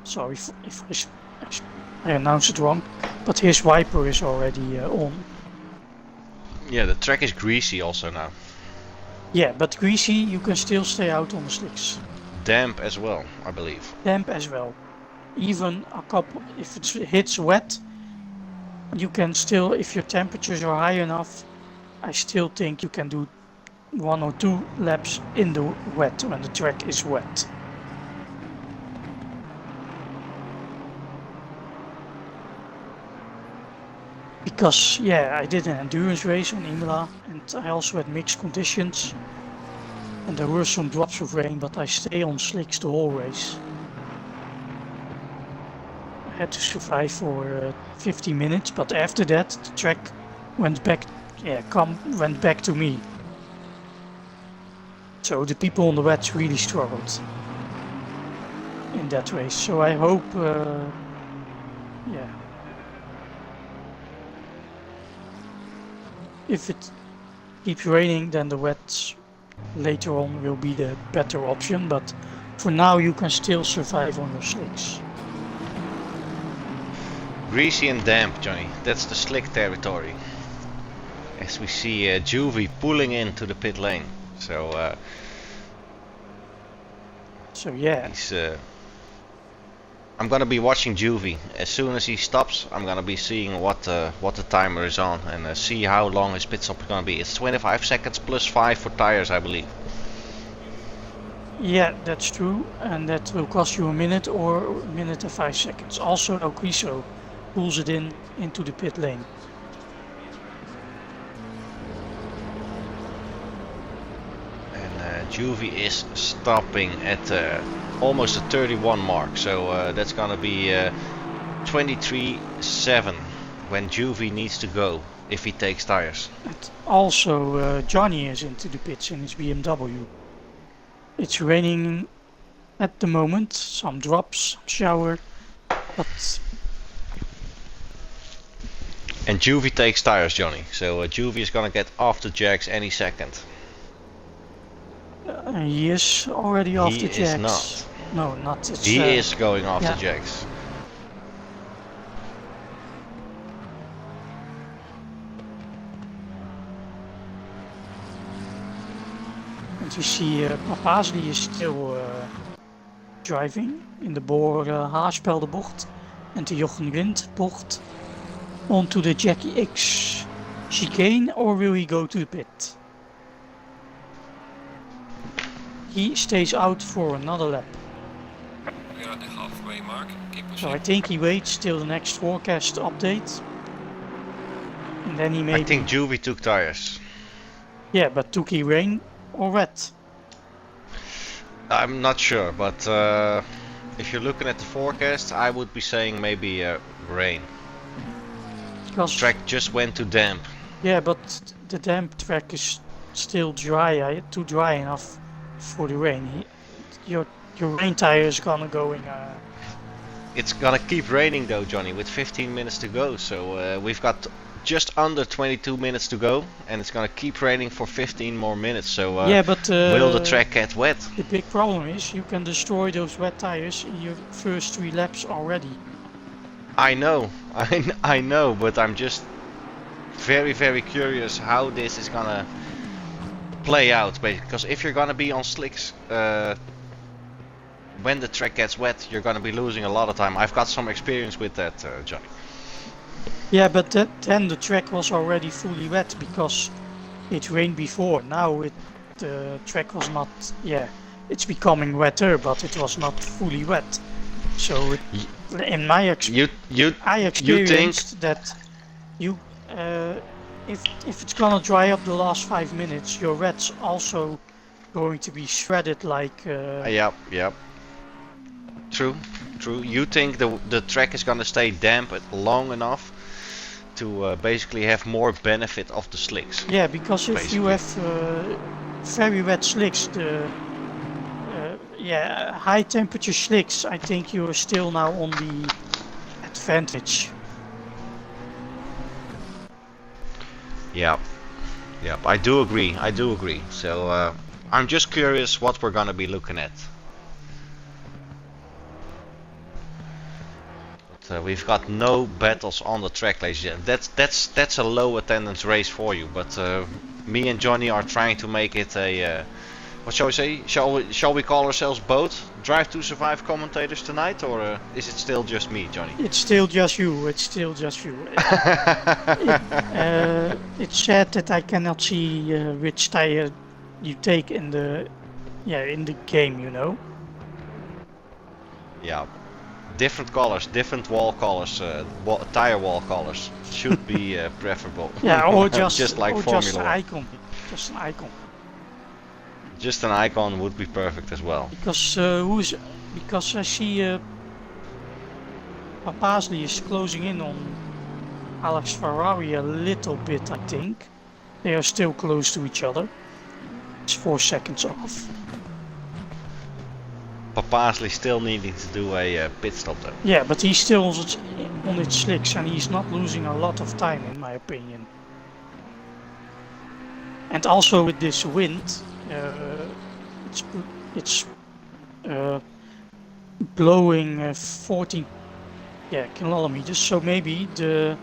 sorry if I announced it wrong, but his wiper is already on. Yeah, the track is greasy also now. Yeah, but greasy, you can still stay out on the slicks. Damp as well, I believe. Damp as well. Even a couple, if it hits wet, you can still, if your temperatures are high enough, I still think you can do 1 or 2 laps in the wet when the track is wet. Because yeah, I did an endurance race on Imola and I also had mixed conditions and there were some drops of rain, but I stayed on slicks the whole race. I had to survive for 50 minutes, but after that the track went back, went back to me. So the people on the wet really struggled in that race. So I hope, yeah. If it keeps raining, then the wet later on will be the better option, but for now you can still survive on your slicks. Greasy and damp, Johnny. That's the slick territory. As we see Juvie pulling into the pit lane. So yeah. he's, I'm gonna be watching Juvie. As soon as he stops, I'm gonna be seeing what the timer is on and see how long his pit stop is gonna be. It's 25 seconds plus 5 for tires, I believe. Yeah, that's true, and that will cost you a minute or a minute and 5 seconds. Also, Oquiso pulls it into the pit lane. And Juvie is stopping at almost a 31 mark, so that's gonna be 23.7 when Juvie needs to go if he takes tires. And also, Johnny is into the pits in his BMW. It's raining at the moment, some drops, some shower, but... And Juvie takes tires, Johnny, so Juvie is gonna get off the jacks any second. He is already off the jacks. He is not. No, not. It's, he is going off yeah. the jacks. And you see Papazli is still driving in the Haarspeldenbocht and the Jochen Rindt bocht onto the Jackie X chicane, or will he go to the pit? He stays out for another lap. We are at the halfway mark. Keep pushing. So I think he waits till the next forecast update. And then he maybe... I think Juvie took tires. Yeah, but took he rain or wet? I'm not sure, but if you're looking at the forecast, I would be saying maybe rain. Because Track just went to damp. Yeah, but the damp track is still dry, too dry enough for the rain. Your rain tire is gonna go in. It's gonna keep raining though, Johnny, with 15 minutes to go. So we've got just under 22 minutes to go, and it's gonna keep raining for 15 more minutes. So yeah, but will the track get wet? The big problem is you can destroy those wet tires in your first 3 laps already. I know, I know, but I'm just very, very curious how this is gonna play out, because if you're gonna be on slicks when the track gets wet, you're gonna be losing a lot of time. I've got some experience with that, Johnny. Yeah, but then the track was already fully wet because it rained before. Now the track was not. Yeah, it's becoming wetter, but it was not fully wet. So in my I experienced that you if it's gonna dry up the last 5 minutes, your red's also going to be shredded like. Yep. True. You think the track is gonna stay damp long enough to basically have more benefit of the slicks? Yeah, because if you have very wet slicks, high temperature slicks, I think you are still now on the advantage. Yep, I do agree. So I'm just curious what we're gonna be looking at. So we've got no battles on the track, ladies and gentlemen. That's a low attendance race for you. But me and Johnny are trying to make it a what shall we say? Shall we call ourselves both Drive to Survive commentators tonight, or is it still just me, Johnny? It's still just you. It's still just you. It's sad that I cannot see which tire you take in the game. You know. Yeah, different colors, different wall colors, tire wall colors should be preferable. Yeah, or just like or Formula just an 1. icon. Just an icon. Just an icon would be perfect as well. Because I see Papasley is closing in on Alex Ferrari a little bit. I think they are still close to each other. It's 4 seconds off. Papasley still needing to do a pit stop though. Yeah, but he's still on its slicks and he's not losing a lot of time in my opinion. And also with this wind, it's blowing 14 kilometers, so maybe the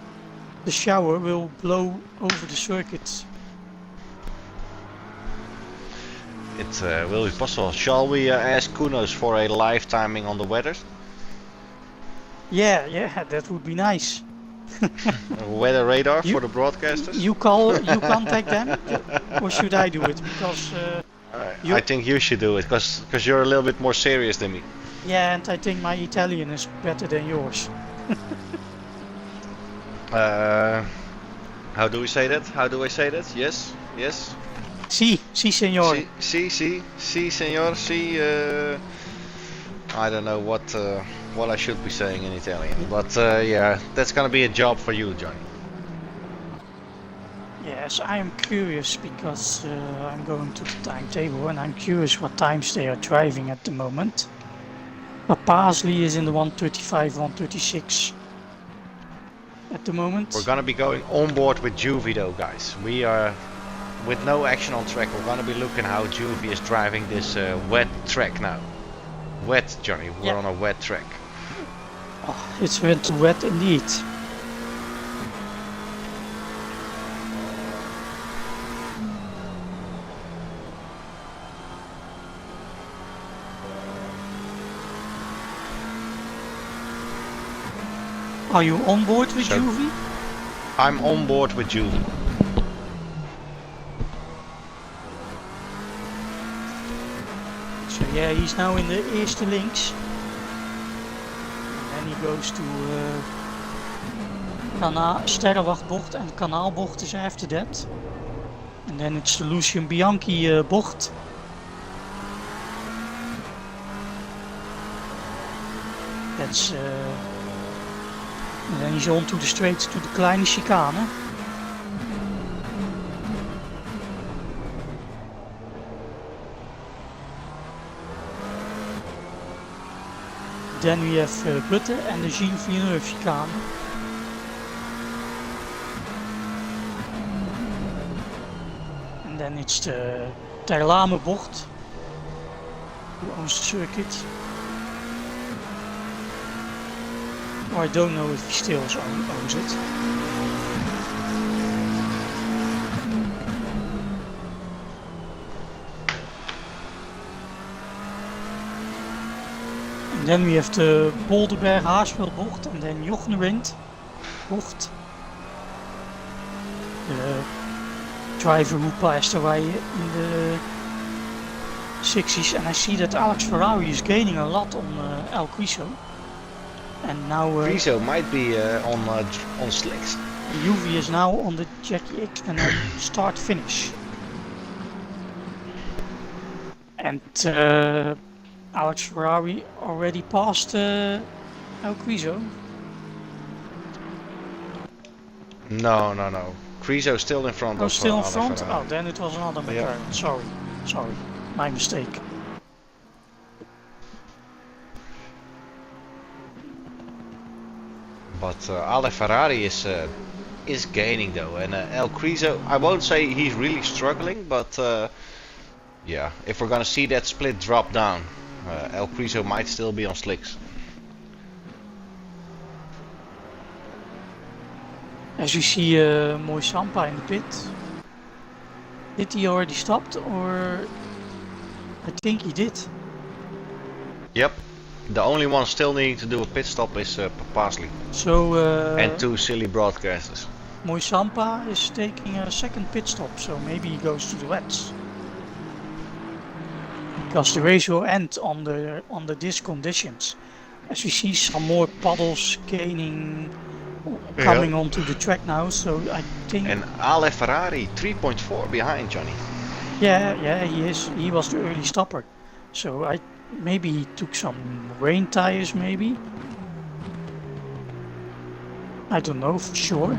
shower will blow over the circuit. It will be possible. Shall we ask Kunos for a live timing on the weather? Yeah, that would be nice. Weather radar for the broadcasters? You contact them, or should I do it? Because I think you should do it, because you're a little bit more serious than me. Yeah, and I think my Italian is better than yours. How do we say that? How do I say that? Yes? Si, signor. Si, signor, si. I don't know what I should be saying in Italian, but yeah, that's gonna be a job for you, Johnny. Yes, I am curious because I'm going to the timetable and I'm curious what times they are driving at the moment. Papasley is in the 135, 136 at the moment. We're gonna be going on board with Juvie though, guys. We are, with no action on track, we're gonna be looking how Juvie is driving this wet track now. Wet, Johnny, we're on a wet track. Oh, it's wet indeed. Are you on board with Juvie? I'm on board with Juvie. So yeah, he's now in the eerste links. And then he goes to Sterrenwachtbocht and Kanaalbocht is after that. And then it's the Lucian Bianchi bocht. That's and then he's on to the straight to the kleine chicane. Then we have Butte and the Gilles Villeneuve chicane. And then it's the Terlame bocht, who owns the circuit. Or I don't know if he still owns it. And then we have the Bolderberg Haarsveld bocht and then Jochnewind bocht. The driver who passed away in the 60s, and I see that Alex Ferrari is gaining a lot on El Quiso. And now Friso might be on slicks. Juvie is now on the Jackie X and then start finish. And Alex Ferrari already passed El Quiso. No. Criso still in front. Oh, still in front? Oh, then it was another McLaren. Yeah. Sorry, my mistake. But Ale Ferrari is gaining though, and El Criso, I won't say he's really struggling, but yeah, if we're gonna see that split drop down, El Criso might still be on slicks. As you see Moisampa in the pit. Did he already stopped, or I think he did. Yep. The only one still needing to do a pit stop is Papasley. So And two silly broadcasters. Moisampa is taking a second pit stop, so maybe he goes to the wets. Because the race will end under these conditions. As we see some more puddles gaining, coming onto the track now, so I think... And Ale Ferrari 3.4 behind Johnny. Yeah, he was the early stopper. So maybe he took some rain tires, maybe. I don't know for sure.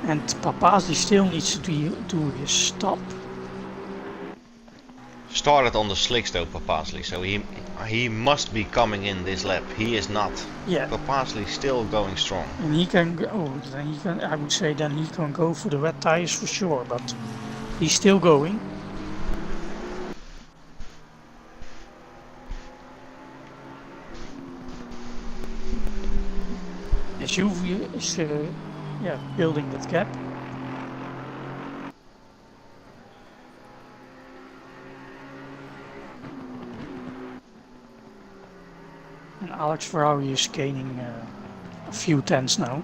And Papazzi still needs to do his stop. Started on the slicks though, Papasley, so he must be coming in this lap. He is not. Yeah. Papasley still going strong. And he can go. Then he can. I would say then he can go for the wet tires for sure, but he's still going. SUV is building that gap. And Alex Ferrari is gaining a few tenths now.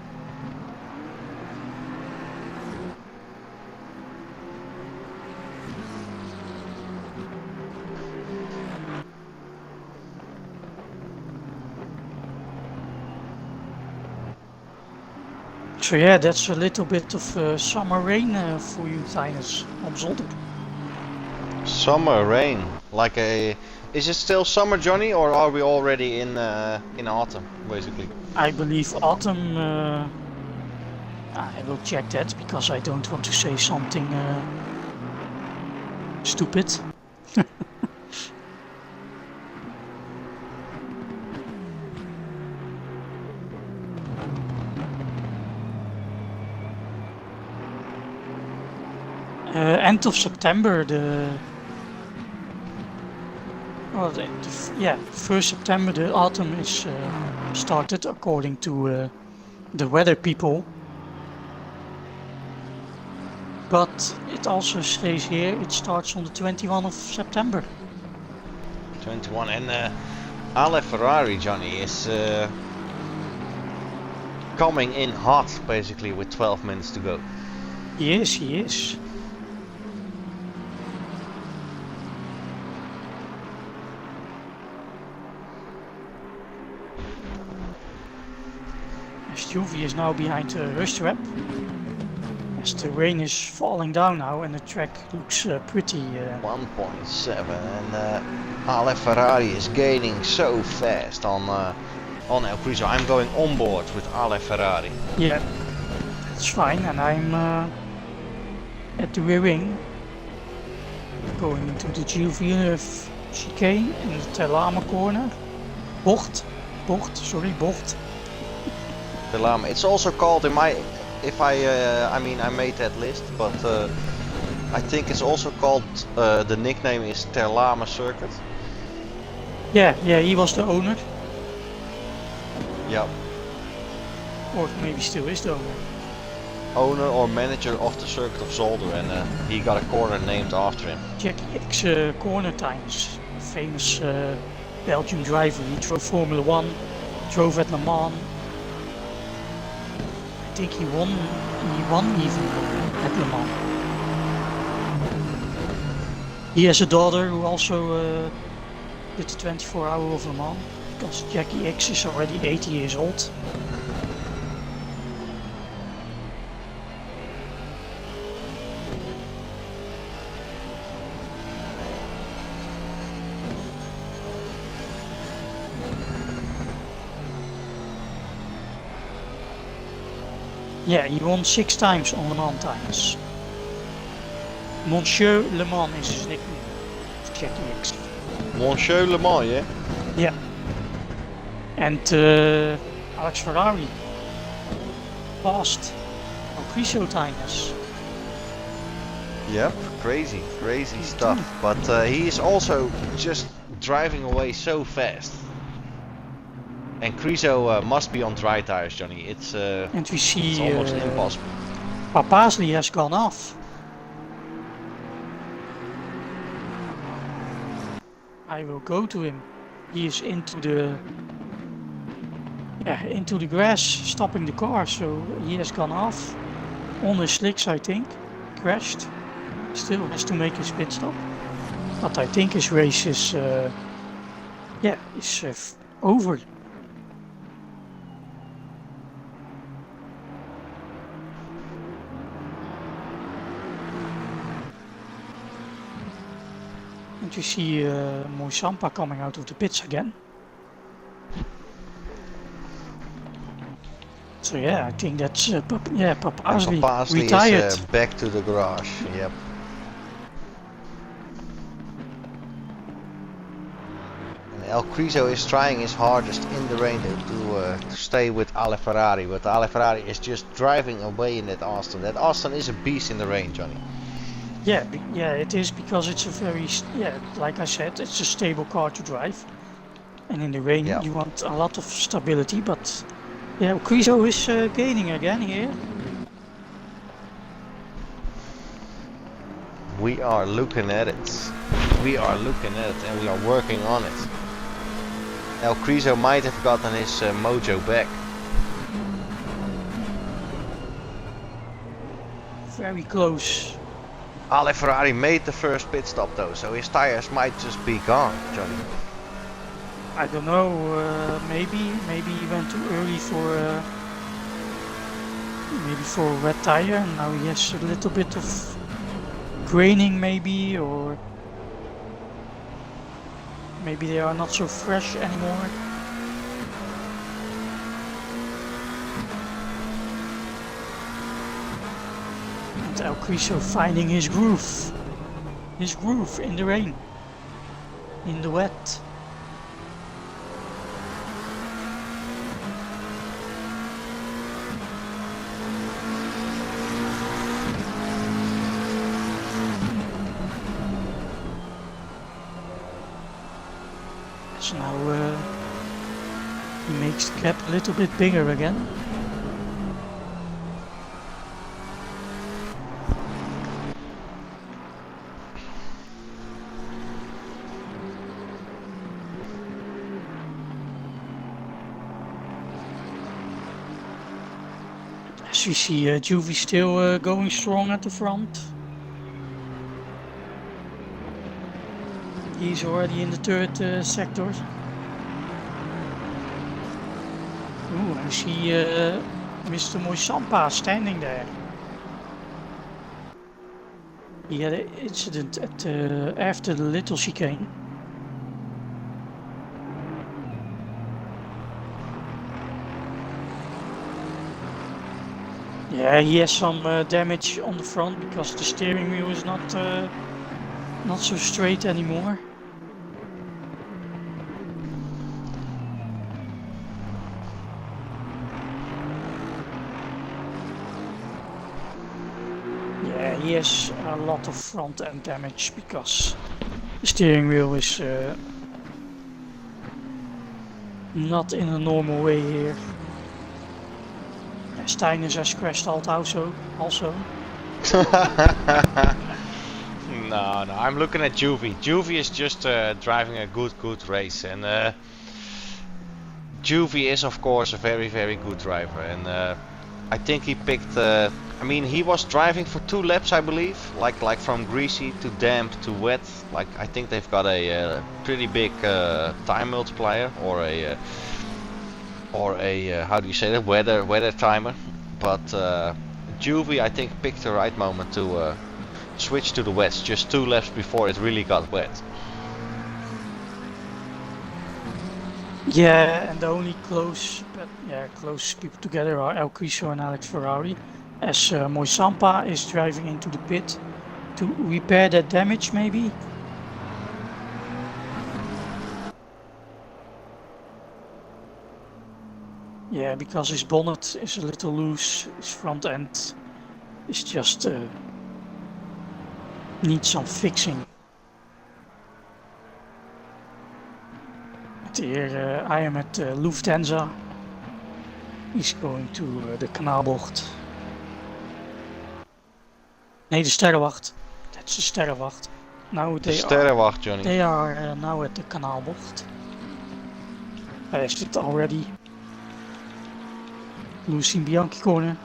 So yeah, that's a little bit of summer rain for you, Tynus, on zolder. Summer rain, like a... Is it still summer, Johnny, or are we already in autumn, basically? I believe autumn. I will check that because I don't want to say something stupid. End of September, first September the autumn is started according to the weather people. But it also says here it starts on the 21st of September. 21, and Ale Ferrari, Johnny, is coming in hot, basically, with 12 minutes to go. He is. Juvi is now behind the rush trap. As the rain is falling down now and the track looks pretty... 1.7, and Ale Ferrari is gaining so fast on El Criso. I'm going on board with Ale Ferrari. Yeah, that's fine, and I'm at the rear wing. Going into the Juvi chicane in the Telama corner. Bocht. It's also called in my, I made that list, but I think it's also called, the nickname is Terlame Circuit. Yeah, he was the owner. Yep. Or maybe still is the owner. Owner or manager of the circuit of Zolder, and he got a corner named after him. Jackie X corner times, famous Belgian driver. He drove Formula 1, drove at Le Mans. I think he won even at Le Mans. He has a daughter who also did the 24-hour of Le Mans, because Jackie X is already 80 years old. Yeah, he won 6 times on Le Mans times. Monsieur Le Mans is his nickname. It's Jackie X. Monsieur Le Mans, yeah? Yeah. And Alex Ferrari passed Criso tires. Yep, crazy stuff. But he is also just driving away so fast. And Krizo must be on dry tires, Johnny. It's And we see it's almost impossible. Papasli has gone off. I will go to him. He is into the grass, stopping the car, so he has gone off. On the slicks, I think. Crashed. Still has to make his pit stop. But I think his race is over. And you see Moisampa coming out of the pits again. So yeah, I think that's Papasli retired. Is back to the garage. Yep. And El Criso is trying his hardest in the rain to stay with Ale Ferrari, but Ale Ferrari is just driving away in that Austin. That Austin is a beast in the rain, Johnny. Yeah, it is, because it's a very, like I said, it's a stable car to drive. And in the rain you want a lot of stability, but yeah, Criso is gaining again here. We are looking at it. We are looking at it and we are working on it. El Criso might have gotten his mojo back. Very close. Ale Ferrari made the first pit stop though, so his tires might just be gone, Johnny. I don't know, maybe he went too early for a wet tire, and now he has a little bit of graining maybe, or maybe they are not so fresh anymore. And El Criso finding his groove in the rain, in the wet. So now he makes the gap a little bit bigger again. As we see Juvie still going strong at the front. He's already in the third sector. Ooh, I see Mr. Moisampa standing there. He had an incident at after the little chicane. Yeah, he has some damage on the front because the steering wheel is not so straight anymore. Yeah, he has a lot of front end damage because the steering wheel is not in a normal way here. Steiners has crashed also. No, I'm looking at Juvie. Juvie is just driving a good race, and Juvie is of course a very good driver, and I think he picked. I mean, he was driving for 2 laps, I believe, like from greasy to damp to wet. Like I think they've got a pretty big time multiplier, or a how do you say that, weather timer. But Juvie, I think, picked the right moment to switch to the wets just 2 laps before it really got wet. Yeah, and the only close people together are El Criso and Alex Ferrari, as Moisampa is driving into the pit to repair that damage maybe. Yeah, because his bonnet is a little loose, his front end is just needs some fixing. But here I am at Lufthansa. He's going to the Kanaalbocht. Nee, de Sterrenwacht. That's the Sterrenwacht. Now De Sterrenwacht, Johnny. They are now at the Kanaalbocht. I passed it already. Losing Bianchi corner.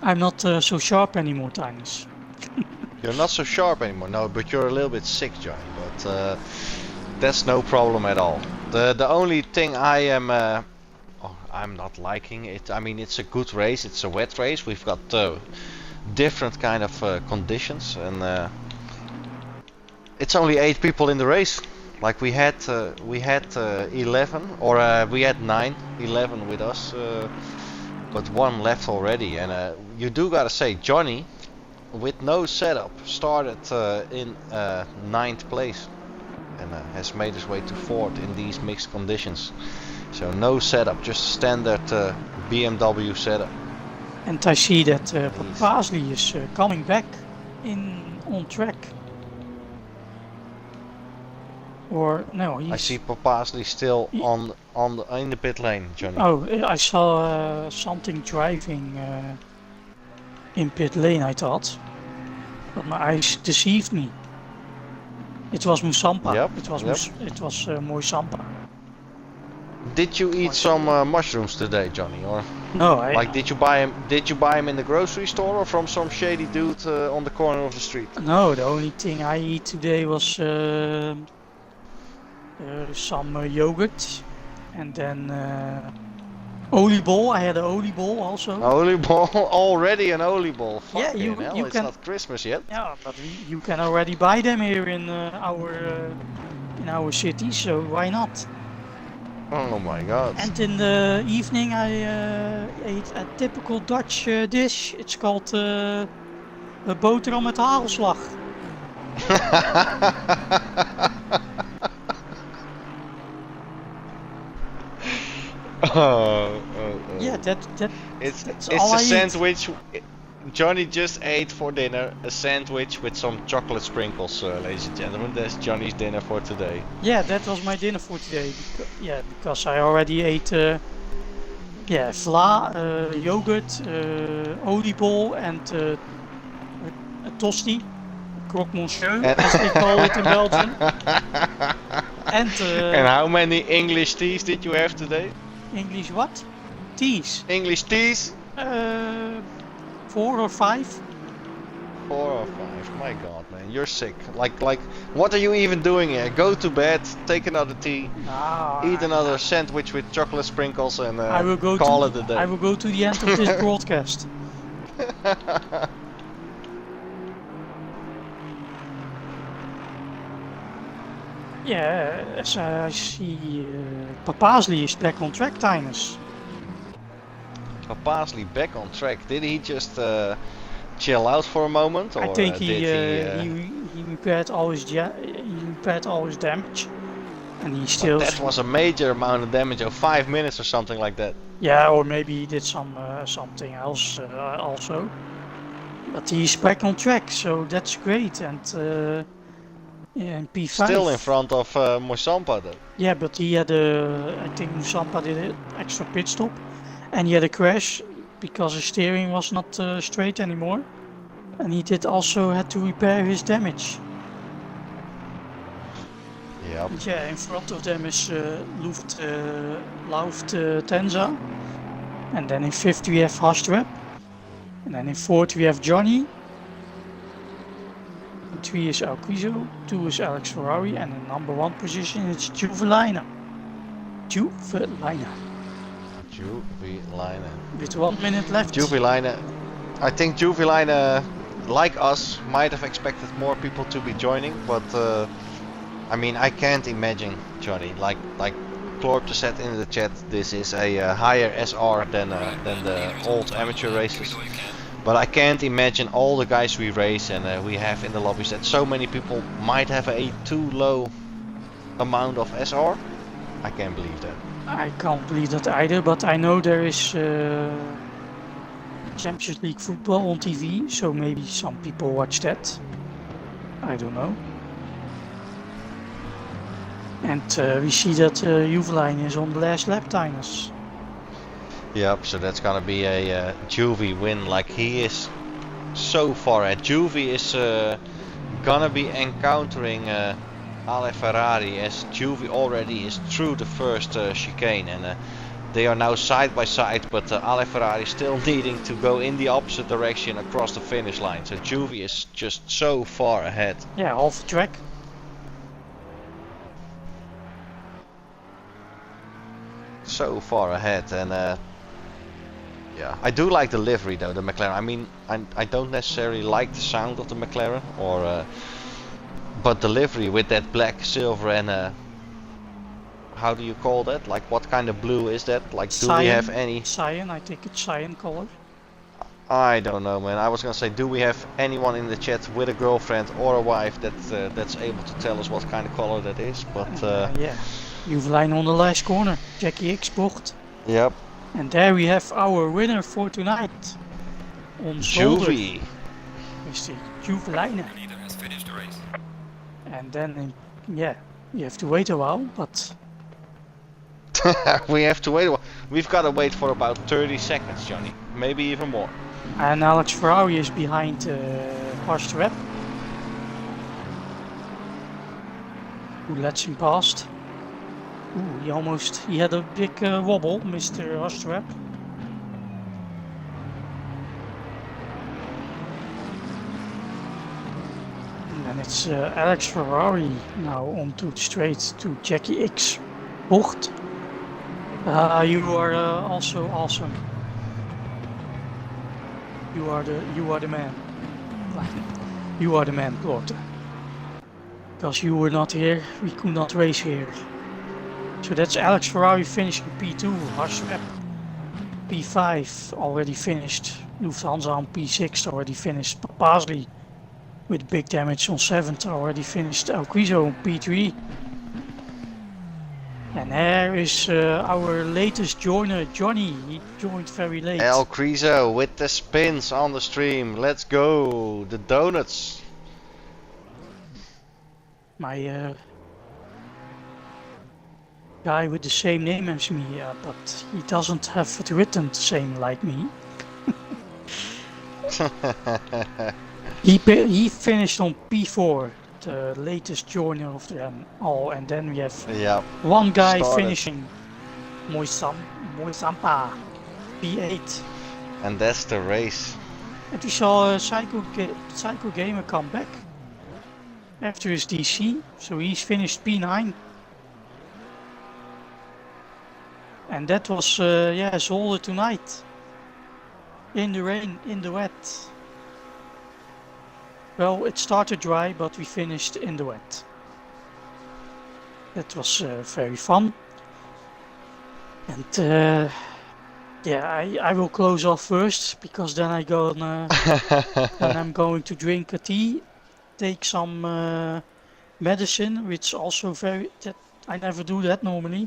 I'm not so sharp anymore, Tinus. You're not so sharp anymore, no, but you're a little bit sick, Johnny. But that's no problem at all. The only thing I'm not liking it. I mean, it's a good race. It's a wet race. We've got different kind of conditions, and it's only 8 people in the race. Like we had 11, or we had 9, 11 with us, but 1 left already. And you do gotta say, Johnny, with no setup, started in 9th place and has made his way to 4th in these mixed conditions. So no setup, just standard BMW setup. And I see that Papasley is coming back on track. Or no, I see Papasley still in the pit lane, Johnny. Oh, I saw something driving in pit lane, I thought, but my eyes deceived me. It was Musampa. Yep, It was Moisampa. Did you eat some mushrooms today, Johnny? Or no, did you buy him? Did you buy him in the grocery store or from some shady dude on the corner of the street? No, the only thing I eat today was some yogurt, and then oliebol. I had an oliebol also. Oliebol already, an oliebol. Yeah, you it's can. Not Christmas yet. Yeah, but you can already buy them here in our city, so why not? Oh my god. And in the evening I ate a typical Dutch dish. It's called a boterham met hagelslag. Yeah, it's all a I sandwich. Johnny just ate for dinner a sandwich with some chocolate sprinkles, ladies and gentlemen. That's Johnny's dinner for today. Yeah, that was my dinner for today. Because I already ate vla, yogurt, oliebol, and a tosti, croque monsieur, as they call it in Belgium. And how many English teas did you have today? English what? Teas? English teas? 4 or 5. 4 or 5. My god, man, you're sick. Like, what are you even doing here? Go to bed, take another tea, eat another sandwich with chocolate sprinkles, and call it a day. I will go to the end of this broadcast. Yeah, as I see, Papasley is back on track, Tinus. Papasley back on track. Did he just chill out for a moment, or I think he repaired all his damage, and he still. That was a major amount of damage of 5 minutes or something like that. Yeah, or maybe he did something else also. But he's back on track, so that's great. And in P5. Still in front of Moisampa though. Yeah, but he had I think Moisampa did an extra pit stop, and he had a crash because his steering was not straight anymore, and he also had to repair his damage. Yeah. Yeah, in front of them is Lufthansa, and then in 5th we have Hastrep, and then in 4th we have Johnny. 3 is Alquizo, 2 is Alex Ferrari, and in number 1 position it's Juvelina. With 1 minute left. Juvelina. I think Juvelina, like us, might have expected more people to be joining, but I mean, I can't imagine, Johnny, like Clorp said in the chat, this is a higher SR than the old amateur races. But I can't imagine all the guys we race and we have in the lobbies that so many people might have a too low amount of SR. I can't believe that. I can't believe that either, but I know there is Champions League football on TV, so maybe some people watch that. I don't know. And we see that Juveline is on the last lap timers. Yep, so that's gonna be a Juvie win. Like, he is so far ahead. Juvie is gonna be encountering Ale Ferrari, as Juvie already is through the first chicane, and they are now side by side, but Ale Ferrari still needing to go in the opposite direction across the finish line. So Juvie is just so far ahead. Yeah, half the track. So far ahead, and yeah, I do like the livery though, the McLaren. I mean, I don't necessarily like the sound of the McLaren, or but the livery with that black, silver, and how do you call that? Like, what kind of blue is that? Like, do we have any? Cyan, I think it's cyan color. I don't know, man. I was gonna say, do we have anyone in the chat with a girlfriend or a wife that's able to tell us what kind of color that is? But yeah, Juveline on the last corner, Jackie X bocht. Yep. And there we have our winner for tonight. On Juvie. Mr. Juveline. The leader has finished the race. And then, yeah, you have to wait a while, but... We have to wait a while. We've got to wait for about 30 seconds, Johnny. Maybe even more. And Alex Ferrari is behind Porsche, who lets him past. Ooh, he had a big wobble, Mr. Ostrap. And then it's Alex Ferrari now onto the straight to Jackie X bocht. You are also awesome. You are the man. You are the man, Claude. Because you were not here, we could not race here. So that's Alex Ferrari finishing P2, Harstrap P5 already finished, Lufthansa on P6 already finished, Pasley with big damage on 7th already finished, El Quizo on P3. And there is our latest joiner, Johnny. He joined very late. El Criso with the spins on the stream. Let's go. The donuts. My guy with the same name as me, but he doesn't have it written the same like me. He finished on P4. The latest joiner of them all, and then we have one guy finishing Moisampa P8, and that's the race. And we saw Psycho Gamer come back after his DC, so he's finished P9, and that was Zolder tonight, in the rain, in the wet. Well, it started dry, but we finished in the wet. That was very fun. And yeah, I will close off first, because then I'm going to drink a tea, take some medicine, which also I never do that normally.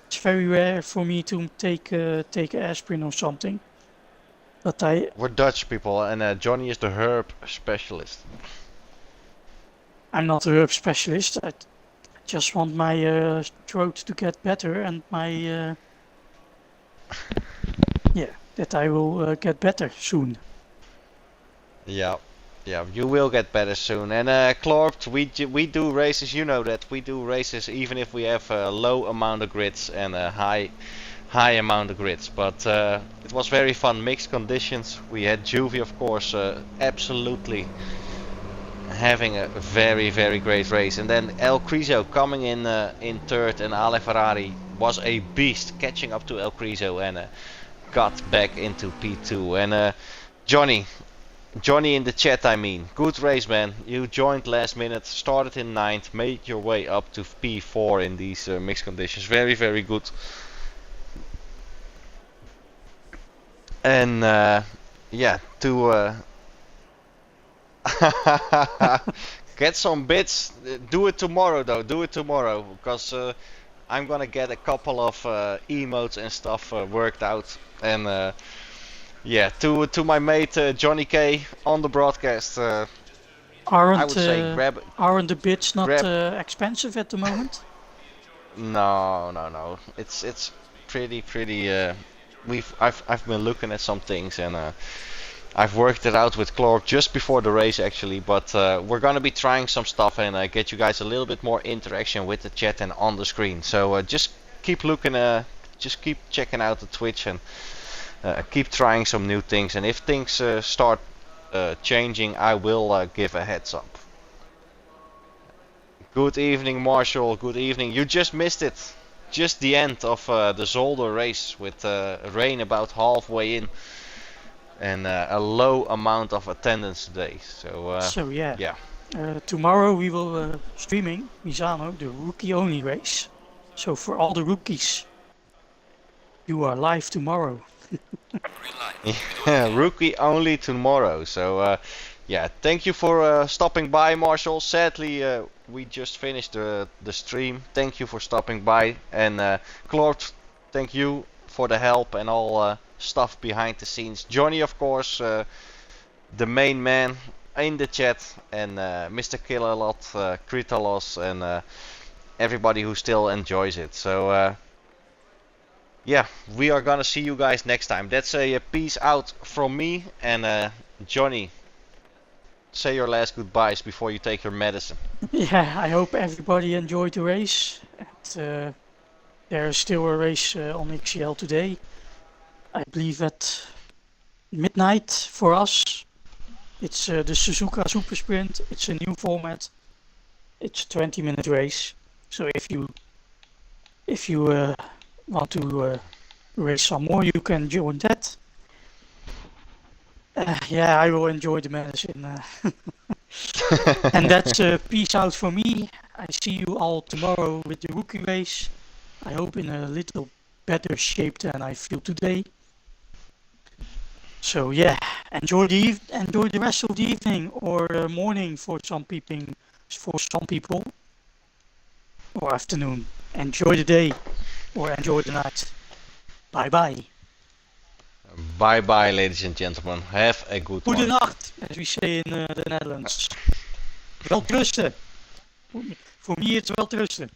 It's very rare for me to take aspirin or something. But we're Dutch people, and Johnny is the herb specialist. I'm not a herb specialist. I just want my throat to get better, and my that I will get better soon. Yeah, you will get better soon. And Clorpt, we do races. You know that we do races even if we have a low amount of grids and a high amount of grids, but it was very fun, mixed conditions. We had Juvie, of course, absolutely having a very great race, and then El Criso coming in third, and Ale Ferrari was a beast, catching up to El Criso and got back into P2. And Johnny in the chat, I mean, good race, man. You joined last minute, started in 9th, made your way up to P4 in these mixed conditions. Very good. And yeah, to get some bits. Do it tomorrow though, because I'm gonna get a couple of emotes and stuff worked out. And yeah, to my mate Johnny K on the broadcast, I would say aren't the bids not grab. expensive at the moment? No. It's pretty. I've been looking at some things and I've worked it out with Clark just before the race actually. But we're gonna be trying some stuff and get you guys a little bit more interaction with the chat and on the screen. So just keep looking. Just keep checking out the Twitch and keep trying some new things. And if things start changing, I will give a heads up. Good evening, Marshall. Good evening. You just missed it. Just the end of the Zolder race with rain about halfway in and a low amount of attendance today. So yeah. Tomorrow we will streaming Misano, the rookie only race. So for all the rookies, you are live tomorrow. Green light. Yeah, rookie only tomorrow. So yeah, thank you for stopping by, Marshall. Sadly, we just finished the stream. Thank you for stopping by. And Claude, thank you for the help and all stuff behind the scenes. Johnny, of course, the main man in the chat. And Mr. Killalot, Kritalos, and everybody who still enjoys it. So yeah, we are gonna see you guys next time. That's a peace out from me and Johnny. Say your last goodbyes before you take your medicine. Yeah, I hope everybody enjoyed the race. And, there is still a race on XCL today. I believe at midnight for us. It's the Suzuka Super Sprint. It's a new format. It's a 20-minute race. So if you want to race some more, you can join that. Yeah, I will enjoy the medicine. And that's peace out for me. I see you all tomorrow with the rookie race. I hope in a little better shape than I feel today. So yeah, enjoy the rest of the evening or morning for some people, or afternoon. Enjoy the day or enjoy the night. Bye bye. Bye bye, ladies and gentlemen. Have a good one. Goedenacht, as we say in the Netherlands. Welterusten. For me, it's welterusten.